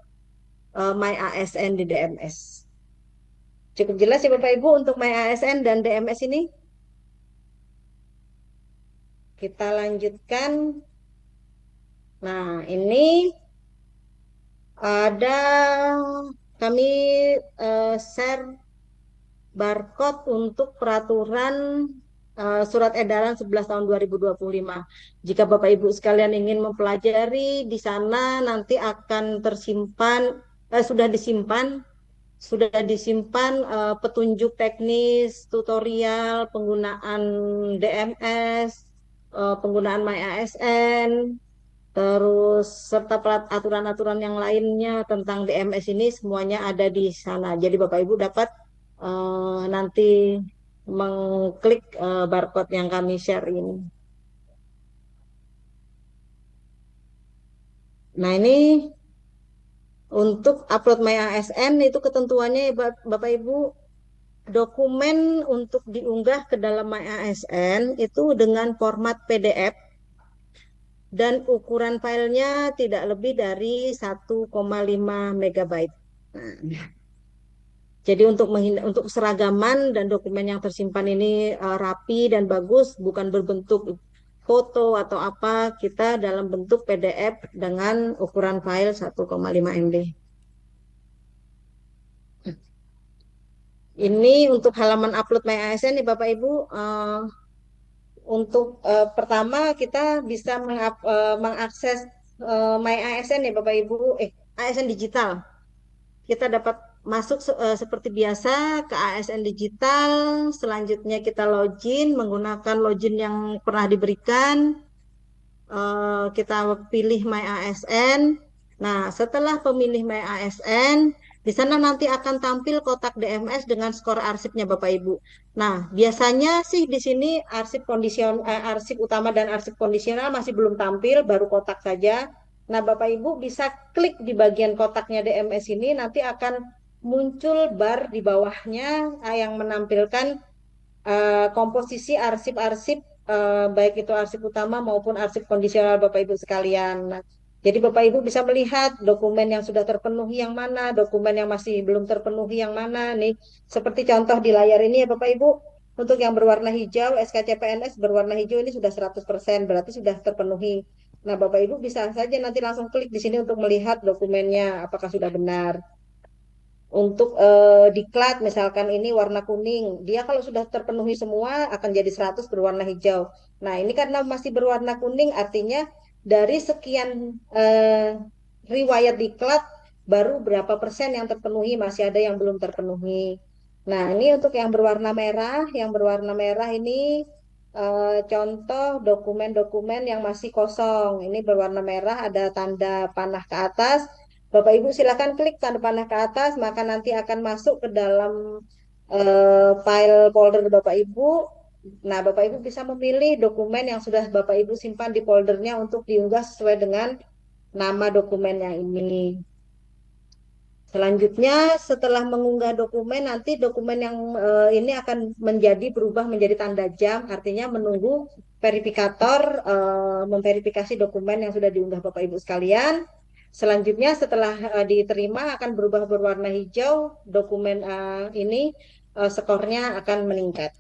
MyASN di DMS. Cukup jelas ya Bapak Ibu untuk MyASN dan DMS ini? Kita lanjutkan. Nah, ini Ada kami share barcode untuk peraturan Surat Edaran 11 tahun 2025. Jika Bapak Ibu sekalian ingin mempelajari di sana nanti akan tersimpan sudah disimpan petunjuk teknis, tutorial penggunaan DMS, penggunaan MyASN, terus serta aturan-aturan yang lainnya tentang DMS ini semuanya ada di sana. Jadi Bapak Ibu dapat nanti mengklik barcode yang kami share ini. Nah, ini untuk upload MyASN itu ketentuannya ya Bapak Ibu, dokumen untuk diunggah ke dalam MyASN itu dengan format PDF dan ukuran filenya tidak lebih dari 1,5 megabyte. Nah, jadi untuk seragaman dan dokumen yang tersimpan ini rapi dan bagus, bukan berbentuk foto atau apa, kita dalam bentuk PDF dengan ukuran file 1,5 MB. Ini untuk halaman upload MyASN nih Bapak Ibu. Untuk pertama kita bisa mengakses MyASN ya Bapak Ibu, ASN digital. Kita dapat masuk seperti biasa ke ASN digital. Selanjutnya kita login menggunakan login yang pernah diberikan. Kita pilih My ASN. Nah, setelah pemilih My ASN, di sana nanti akan tampil kotak DMS dengan skor arsipnya Bapak Ibu. Nah, biasanya sih di sini arsip utama dan arsip kondisional masih belum tampil, baru kotak saja. Nah, Bapak Ibu bisa klik di bagian kotaknya DMS ini, nanti akan muncul bar di bawahnya yang menampilkan komposisi arsip-arsip baik itu arsip utama maupun arsip kondisional Bapak Ibu sekalian. Nah, jadi Bapak Ibu bisa melihat dokumen yang sudah terpenuhi yang mana, dokumen yang masih belum terpenuhi yang mana. Nih, seperti contoh di layar ini ya Bapak Ibu, untuk yang berwarna hijau, SKCPNS berwarna hijau ini sudah 100%, berarti sudah terpenuhi. Nah, Bapak Ibu bisa saja nanti langsung klik di sini untuk melihat dokumennya apakah sudah benar. Untuk diklat misalkan ini warna kuning, dia kalau sudah terpenuhi semua akan jadi 100 berwarna hijau. Nah, ini karena masih berwarna kuning artinya dari sekian riwayat diklat baru berapa persen yang terpenuhi, masih ada yang belum terpenuhi. Nah, ini untuk yang berwarna merah ini contoh dokumen-dokumen yang masih kosong. Ini berwarna merah ada tanda panah ke atas. Bapak Ibu silakan klik tanda panah ke atas, maka nanti akan masuk ke dalam file folder Bapak Ibu. Nah, Bapak Ibu bisa memilih dokumen yang sudah Bapak Ibu simpan di foldernya untuk diunggah sesuai dengan nama dokumen yang ini. Selanjutnya, setelah mengunggah dokumen, nanti dokumen yang ini akan berubah menjadi tanda jam, artinya menunggu verifikator memverifikasi dokumen yang sudah diunggah Bapak Ibu sekalian. Selanjutnya, setelah diterima akan berubah berwarna hijau, dokumen ini skornya akan meningkat.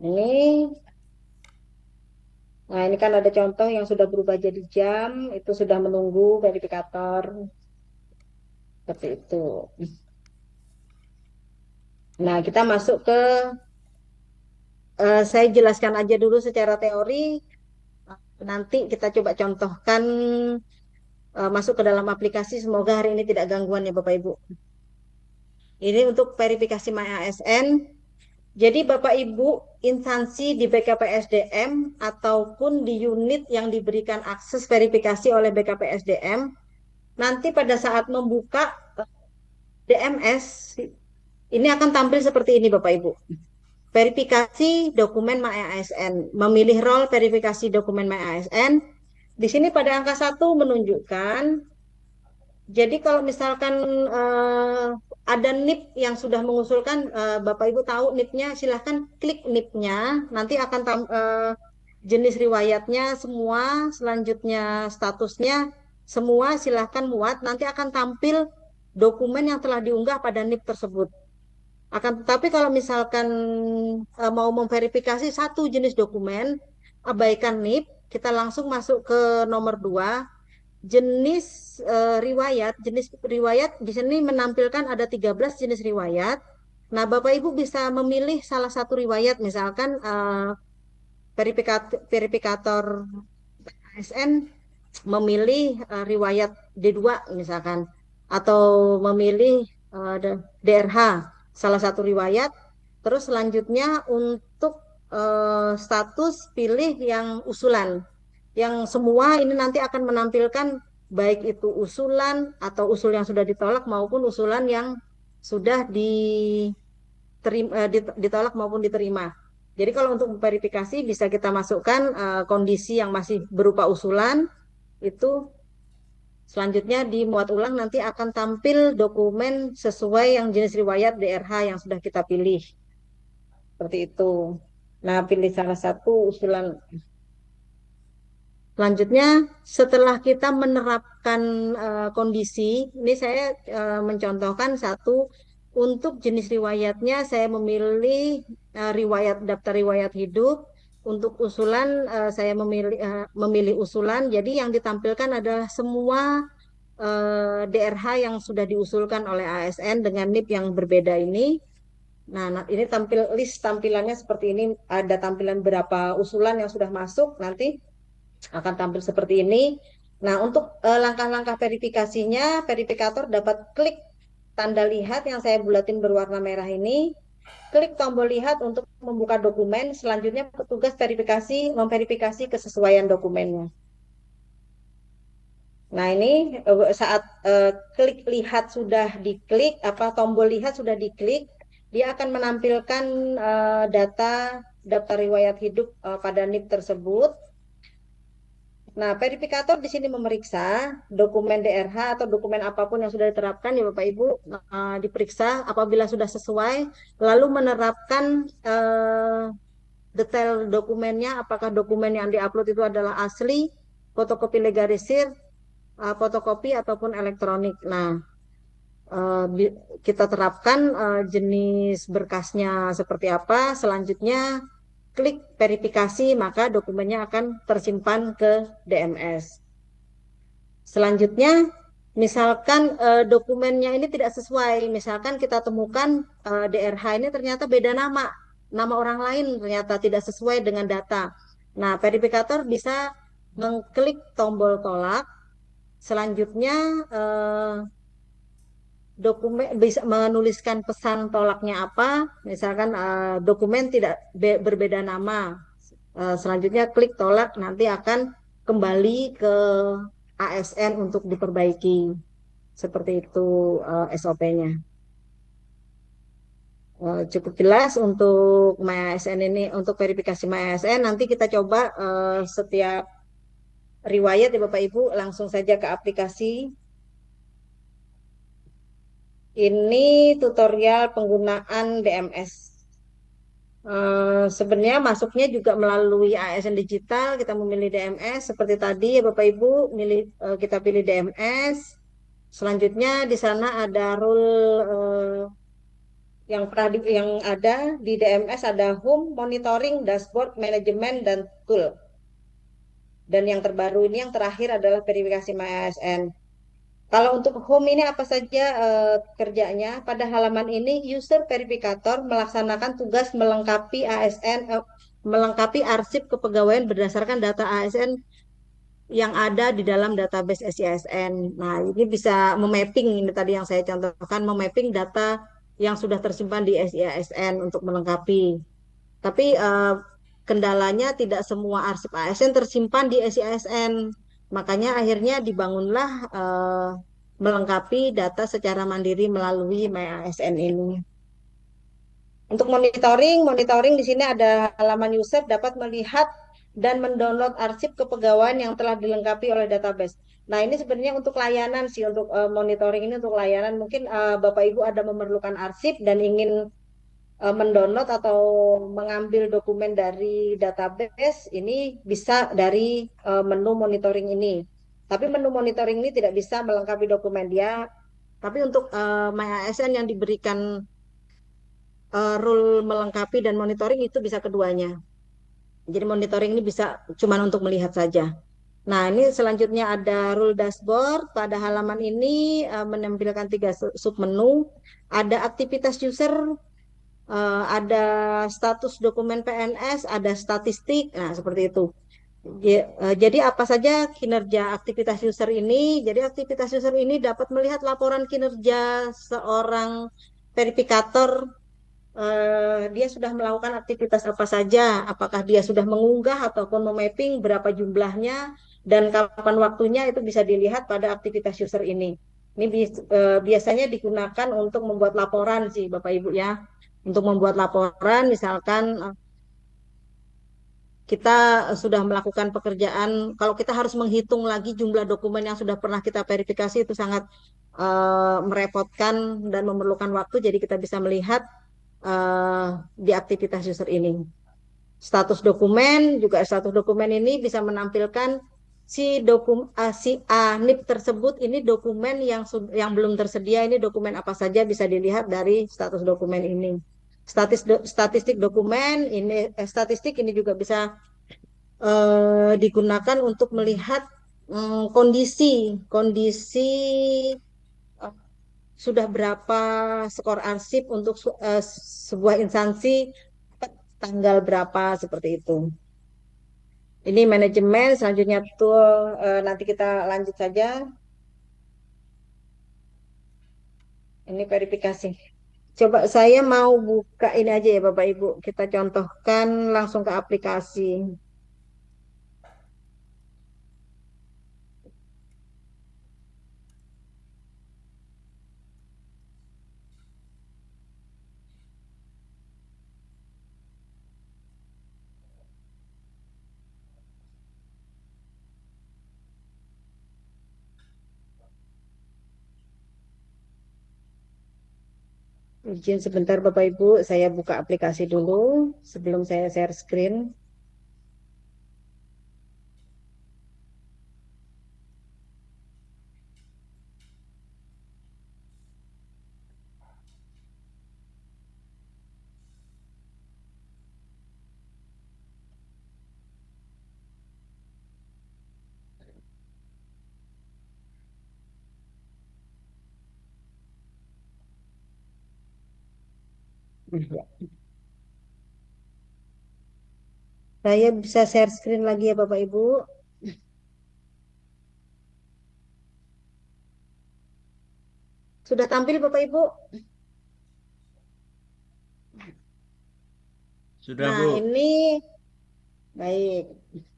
Ini Nah, ini kan ada contoh yang sudah berubah jadi jam, itu sudah menunggu verifikator. Seperti itu. Nah, kita masuk ke, saya jelaskan aja dulu secara teori, nanti kita coba contohkan masuk ke dalam aplikasi, semoga hari ini tidak gangguan ya Bapak Ibu. Ini untuk verifikasi MyASN. Jadi Bapak Ibu, instansi di BKPSDM ataupun di unit yang diberikan akses verifikasi oleh BKPSDM, nanti pada saat membuka DMS, ini akan tampil seperti ini Bapak Ibu. Verifikasi dokumen MyASN, memilih role verifikasi dokumen MyASN. Di sini pada angka 1 menunjukkan, jadi kalau misalkan ada NIP yang sudah mengusulkan, Bapak Ibu tahu NIP-nya, silahkan klik NIP-nya, nanti akan jenis riwayatnya semua, selanjutnya statusnya semua silahkan muat, nanti akan tampil dokumen yang telah diunggah pada NIP tersebut. Akan tetapi kalau misalkan mau memverifikasi satu jenis dokumen, abaikan NIP, kita langsung masuk ke nomor 2. Jenis riwayat di sini menampilkan ada 13 jenis riwayat. Nah, Bapak Ibu bisa memilih salah satu riwayat, misalkan verifikator ASN memilih riwayat D2 misalkan, atau memilih DRH salah satu riwayat. Terus selanjutnya untuk status pilih yang usulan. Yang semua ini nanti akan menampilkan baik itu usulan atau usul yang sudah ditolak maupun usulan yang sudah ditolak maupun diterima. Jadi kalau untuk verifikasi bisa kita masukkan kondisi yang masih berupa usulan itu. Selanjutnya di muat ulang nanti akan tampil dokumen sesuai yang jenis riwayat DRH yang sudah kita pilih. Seperti itu. Nah, pilih salah satu usulan. Selanjutnya, setelah kita menerapkan kondisi, ini saya mencontohkan satu, untuk jenis riwayatnya saya memilih daftar riwayat hidup. Untuk usulan saya memilih usulan. Jadi yang ditampilkan adalah semua DRH yang sudah diusulkan oleh ASN dengan NIP yang berbeda ini. Nah, ini tampilannya seperti ini. Ada tampilan berapa usulan yang sudah masuk, nanti akan tampil seperti ini. Nah, untuk langkah-langkah verifikasinya, verifikator dapat klik tanda lihat yang saya bulatin berwarna merah ini. Klik tombol lihat untuk membuka dokumen. Selanjutnya petugas memverifikasi kesesuaian dokumennya. Nah, ini saat klik lihat sudah diklik, tombol lihat sudah diklik, dia akan menampilkan data daftar riwayat hidup pada NIP tersebut. Nah, verifikator di sini memeriksa dokumen DRH atau dokumen apapun yang sudah diterapkan ya Bapak Ibu, diperiksa apabila sudah sesuai, lalu menerapkan detail dokumennya, apakah dokumen yang diupload itu adalah asli, fotokopi legalisir, fotokopi ataupun elektronik. Nah, kita terapkan jenis berkasnya seperti apa. Selanjutnya klik verifikasi, maka dokumennya akan tersimpan ke DMS. Selanjutnya, misalkan dokumennya ini tidak sesuai, misalkan kita temukan DRH ini ternyata beda nama orang lain ternyata tidak sesuai dengan data. Nah, verifikator bisa mengklik tombol tolak. Selanjutnya dokumen bisa menuliskan pesan tolaknya apa, misalkan dokumen tidak berbeda nama. Selanjutnya klik tolak, nanti akan kembali ke ASN untuk diperbaiki. Seperti itu SOP-nya. Cukup jelas untuk MyASN ini, untuk verifikasi MyASN. Nanti kita coba setiap riwayat ya Bapak Ibu, langsung saja ke aplikasi. Ini tutorial penggunaan DMS. Sebenarnya masuknya juga melalui ASN digital, kita memilih DMS seperti tadi ya Bapak Ibu, kita pilih DMS. Selanjutnya di sana ada rule yang ada di DMS, ada home, monitoring, dashboard, manajemen, dan tool. Dan yang terbaru ini yang terakhir adalah verifikasi MyASN. Kalau untuk home ini apa saja kerjanya? Pada halaman ini user verifikator melaksanakan tugas melengkapi melengkapi arsip kepegawaian berdasarkan data ASN yang ada di dalam database SISN. Nah, ini bisa memapping, ini tadi yang saya contohkan, memapping data yang sudah tersimpan di SISN untuk melengkapi. Tapi kendalanya tidak semua arsip ASN tersimpan di SISN. Makanya akhirnya dibangunlah melengkapi data secara mandiri melalui MyASN ini. Untuk monitoring di sini ada halaman user dapat melihat dan mendownload arsip kepegawaian yang telah dilengkapi oleh database. Nah, ini sebenarnya untuk layanan sih, untuk monitoring ini untuk layanan. Mungkin Bapak Ibu ada memerlukan arsip dan ingin mendownload atau mengambil dokumen dari database, ini bisa dari menu monitoring ini. Tapi menu monitoring ini tidak bisa melengkapi dokumen dia. Tapi untuk MyASN yang diberikan rule melengkapi dan monitoring itu bisa keduanya. Jadi monitoring ini bisa cuma untuk melihat saja. Nah, ini selanjutnya ada rule dashboard. Pada halaman ini menampilkan 3 submenu. Ada aktivitas user, ada status dokumen PNS, ada statistik. Nah, seperti itu. Jadi apa saja kinerja aktivitas user ini? Jadi aktivitas user ini dapat melihat laporan kinerja seorang verifikator, dia sudah melakukan aktivitas apa saja, apakah dia sudah mengunggah ataupun memapping, berapa jumlahnya, dan kapan waktunya itu bisa dilihat pada aktivitas user ini. Ini biasanya digunakan untuk membuat laporan sih Bapak Ibu ya. Untuk membuat laporan, misalkan kita sudah melakukan pekerjaan, kalau kita harus menghitung lagi jumlah dokumen yang sudah pernah kita verifikasi itu sangat merepotkan dan memerlukan waktu, jadi kita bisa melihat di aktivitas user ini. Status dokumen ini bisa menampilkan si NIP tersebut ini dokumen yang belum tersedia, ini dokumen apa saja bisa dilihat dari status dokumen ini. Statistik dokumen ini statistik ini juga bisa digunakan untuk melihat kondisi kondisi eh, sudah berapa skor arsip untuk sebuah instansi, tanggal berapa, seperti itu. Ini manajemen, selanjutnya tuh nanti kita lanjut saja. Ini verifikasi. Coba saya mau buka ini aja ya Bapak Ibu. Kita contohkan langsung ke aplikasi. Izin sebentar Bapak Ibu, saya buka aplikasi dulu sebelum saya share screen. Saya bisa share screen lagi ya Bapak Ibu. Sudah tampil Bapak Ibu? Sudah, Nah, Bu. ini baik.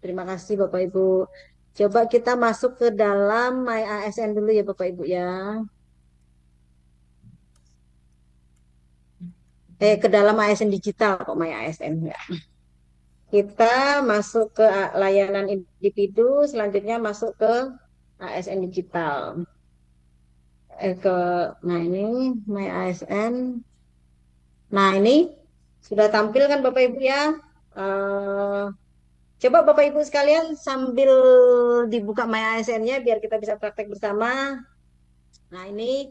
Terima kasih Bapak Ibu. Coba kita masuk ke dalam My ASN dulu ya Bapak Ibu ya. Ke dalam ASN digital kok My ASN ya. Kita masuk ke layanan individu, selanjutnya masuk ke ASN digital. Ke Nah ini My ASN. Nah, ini sudah tampil kan Bapak Ibu ya. Eh, Coba Bapak Ibu sekalian sambil dibuka My ASN-nya biar kita bisa praktek bersama. Nah, ini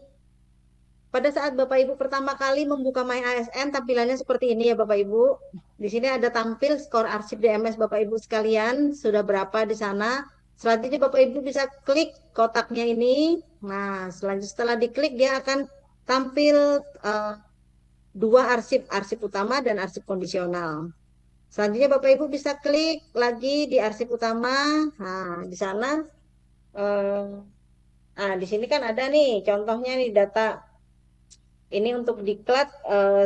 pada saat Bapak Ibu pertama kali membuka My ASN, tampilannya seperti ini ya Bapak Ibu. Di sini ada tampil skor arsip DMS Bapak Ibu sekalian, sudah berapa di sana. Selanjutnya Bapak Ibu bisa klik kotaknya ini. Nah, selanjutnya setelah diklik dia akan tampil eh, dua arsip, arsip utama dan arsip kondisional. Selanjutnya Bapak Ibu bisa klik lagi di arsip utama. Nah, di sana eh, di sini kan ada nih contohnya nih data. Ini untuk diklat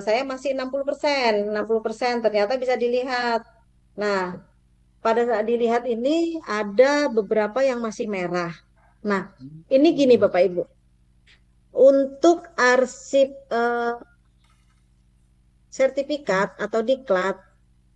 saya masih 60%, 60% ternyata bisa dilihat. Nah, pada saat dilihat ini ada beberapa yang masih merah. Nah, ini gini Bapak Ibu. Untuk arsip sertifikat atau diklat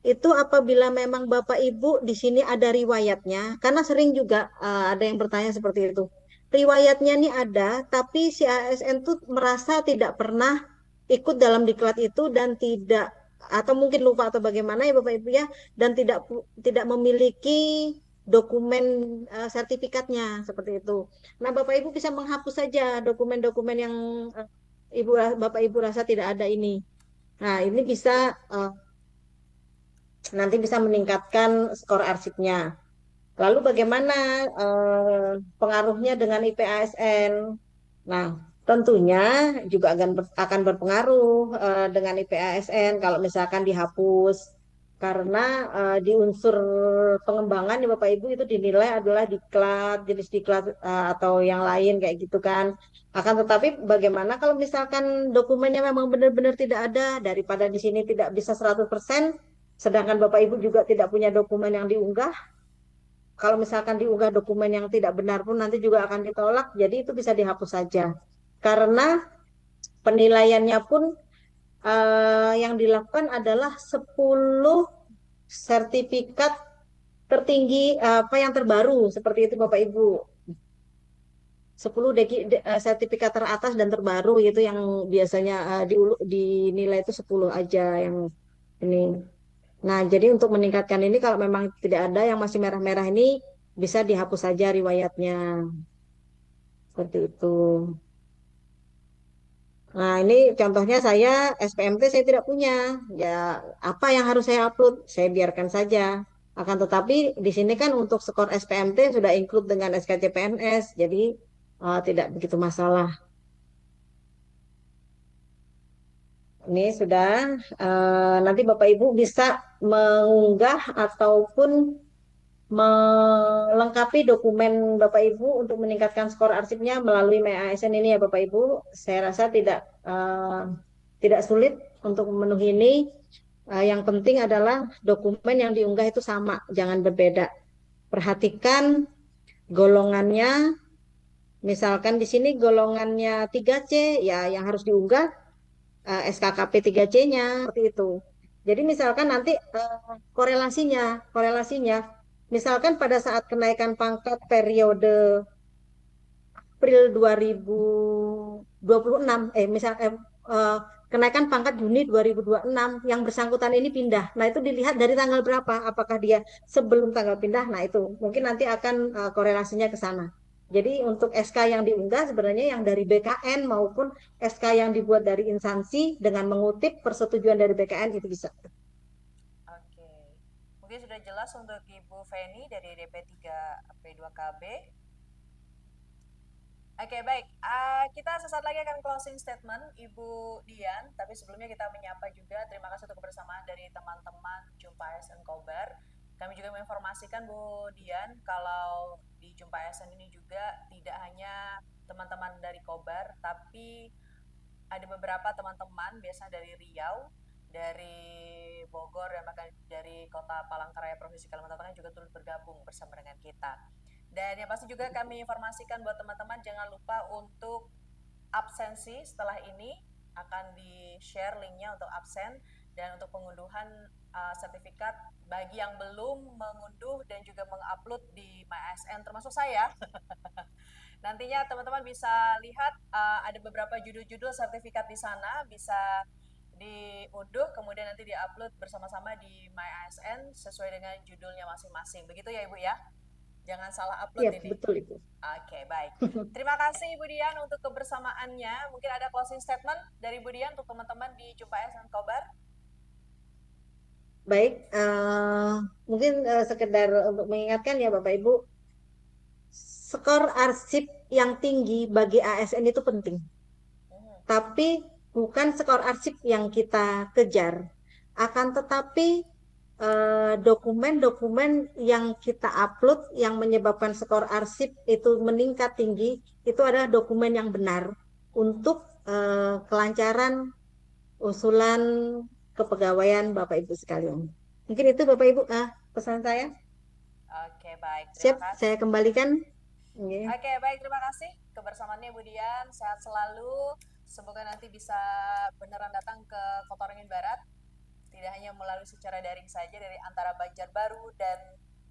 itu apabila memang Bapak Ibu di sini ada riwayatnya, karena sering juga ada yang bertanya seperti itu. Riwayatnya nih ada, tapi si ASN tuh merasa tidak pernah ikut dalam diklat itu dan tidak, atau mungkin lupa atau bagaimana ya Bapak Ibu ya, dan tidak memiliki dokumen sertifikatnya seperti itu. Nah, Bapak Ibu bisa menghapus saja dokumen-dokumen yang Bapak Ibu rasa tidak ada ini. Nah, ini bisa nanti bisa meningkatkan skor arsipnya. Lalu bagaimana pengaruhnya dengan IPASN? Nah, tentunya juga akan berpengaruh dengan IPASN kalau misalkan dihapus. Karena di unsur pengembangan ya Bapak Ibu itu dinilai adalah diklat, jenis diklat atau yang lain kayak gitu kan. Akan tetapi bagaimana kalau misalkan dokumennya memang benar-benar tidak ada, daripada di sini tidak bisa 100%, sedangkan Bapak Ibu juga tidak punya dokumen yang diunggah, kalau misalkan diunggah dokumen yang tidak benar pun nanti juga akan ditolak, jadi itu bisa dihapus saja. Karena penilaiannya pun yang dilakukan adalah 10 sertifikat tertinggi apa yang terbaru, seperti itu Bapak Ibu. 10 sertifikat teratas dan terbaru itu yang biasanya dinilai itu 10 aja yang ini. Nah, jadi untuk meningkatkan ini kalau memang tidak ada yang masih merah-merah ini bisa dihapus saja riwayatnya. Seperti itu. Nah, ini contohnya saya SPMT saya tidak punya. Ya, apa yang harus saya upload? Saya biarkan saja. Akan tetapi di sini kan untuk skor SPMT sudah include dengan SKCPNS, jadi tidak begitu masalah. Ini sudah nanti Bapak Ibu bisa mengunggah ataupun melengkapi dokumen Bapak Ibu untuk meningkatkan skor arsipnya melalui MyASN ini ya Bapak Ibu. Saya rasa tidak sulit untuk memenuhi ini. Yang penting adalah dokumen yang diunggah itu sama, jangan berbeda. Perhatikan golongannya. Misalkan di sini golongannya 3C, ya yang harus diunggah SKKP 3C-nya seperti itu. Jadi misalkan nanti korelasinya, misalkan pada saat kenaikan pangkat periode April 2026, kenaikan pangkat Juni 2026 yang bersangkutan ini pindah. Nah, itu dilihat dari tanggal berapa? Apakah dia sebelum tanggal pindah? Nah, itu mungkin nanti akan korelasinya ke sana. Jadi untuk SK yang diunggah sebenarnya yang dari BKN maupun SK yang dibuat dari instansi dengan mengutip persetujuan dari BKN itu bisa. Oke. Mungkin sudah jelas untuk Ibu Feni dari DP3 P2KB. Oke, baik. Kita sesaat lagi akan closing statement Ibu Dian, tapi sebelumnya kita menyapa juga terima kasih untuk kebersamaan dari teman-teman Jumpa ASN Kobar. Kami juga menginformasikan Bu Dian kalau di Jumpa ASN ini juga tidak hanya teman-teman dari Kobar, tapi ada beberapa teman-teman biasa dari Riau, dari Bogor, dan bahkan dari Kota Palangkaraya Provinsi Kalimantan Tengah juga turut bergabung bersama dengan kita. Dan yang pasti juga kami informasikan buat teman-teman jangan lupa untuk absensi setelah ini akan di-share linknya untuk absen dan untuk pengunduhan sertifikat bagi yang belum mengunduh dan juga mengupload di MyASN termasuk saya. Nantinya teman-teman bisa lihat ada beberapa judul-judul sertifikat di sana bisa diunduh kemudian nanti diupload bersama-sama di MyASN sesuai dengan judulnya masing-masing. Begitu ya Ibu ya? Jangan salah upload Iya, ini. betul Ibu. Oke, baik. Terima kasih Ibu Dian untuk kebersamaannya. Mungkin ada closing statement dari Ibu Dian untuk teman-teman di Jumpa ASN Kobar. Baik, mungkin sekedar untuk mengingatkan ya Bapak Ibu, skor arsip yang tinggi bagi ASN itu penting. Tapi bukan skor arsip yang kita kejar. Akan tetapi dokumen-dokumen yang kita upload yang menyebabkan skor arsip itu meningkat tinggi, itu adalah dokumen yang benar untuk kelancaran usulan kepegawaian Bapak Ibu sekalian. Mungkin itu Bapak Ibu pesan saya. Oke, baik. Siap, Terima kasih. saya kembalikan. Oke, baik. Terima kasih kebersamaannya Bu Dian. Sehat selalu. Semoga nanti bisa beneran datang ke Kota Waringin Barat. Tidak hanya melalui secara daring saja dari antara Banjarbaru dan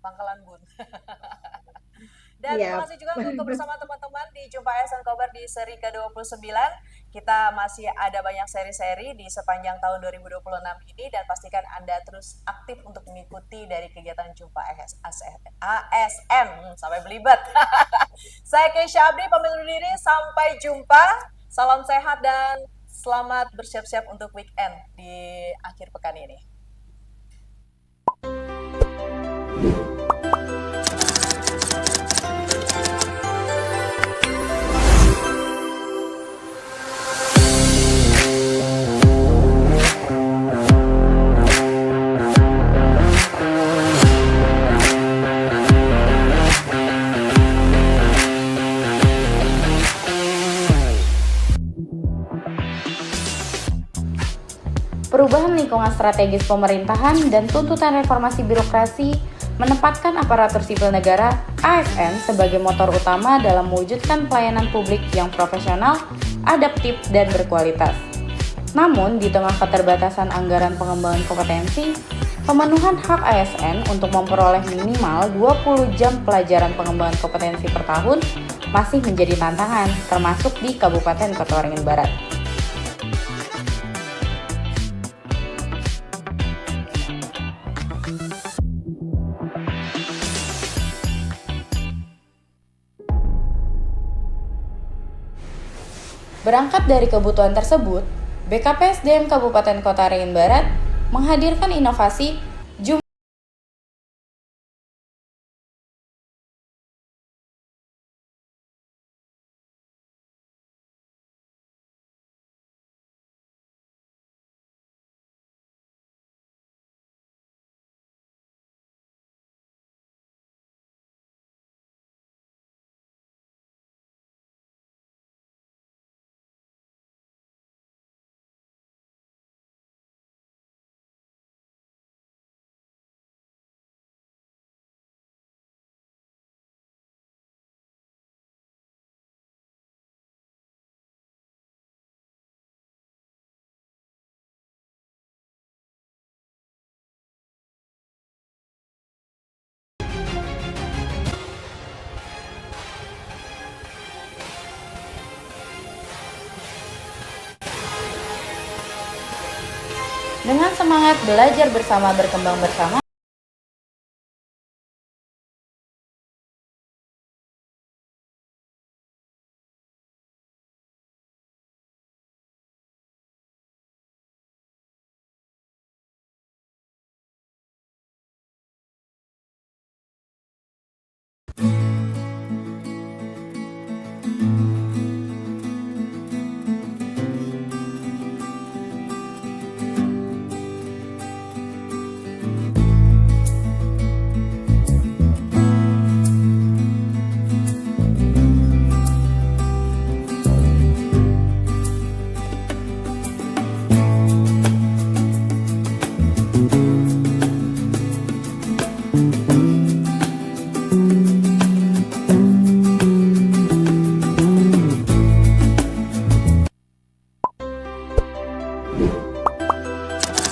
Pangkalan Bun. Dan terima kasih juga untuk bersama teman-teman di Jumpa ASN Kobar di seri ke-29. Kita masih ada banyak seri-seri di sepanjang tahun 2026 ini dan pastikan Anda terus aktif untuk mengikuti dari kegiatan Jumpa ASN. Sampai belibet. Saya Keisha Abdi, pamit undur diri. Sampai jumpa. Salam sehat dan selamat bersiap-siap untuk weekend di akhir pekan ini. Perubahan lingkungan strategis pemerintahan dan tuntutan reformasi birokrasi menempatkan aparatur sipil negara (ASN) sebagai motor utama dalam mewujudkan pelayanan publik yang profesional, adaptif, dan berkualitas. Namun, di tengah keterbatasan anggaran pengembangan kompetensi, pemenuhan hak ASN untuk memperoleh minimal 20 jam pelajaran pengembangan kompetensi per tahun masih menjadi tantangan, termasuk di Kabupaten Kota Waringin Barat. Berangkat dari kebutuhan tersebut, BKPSDM Kabupaten Kota Waringin Barat menghadirkan inovasi dengan semangat belajar bersama berkembang bersama.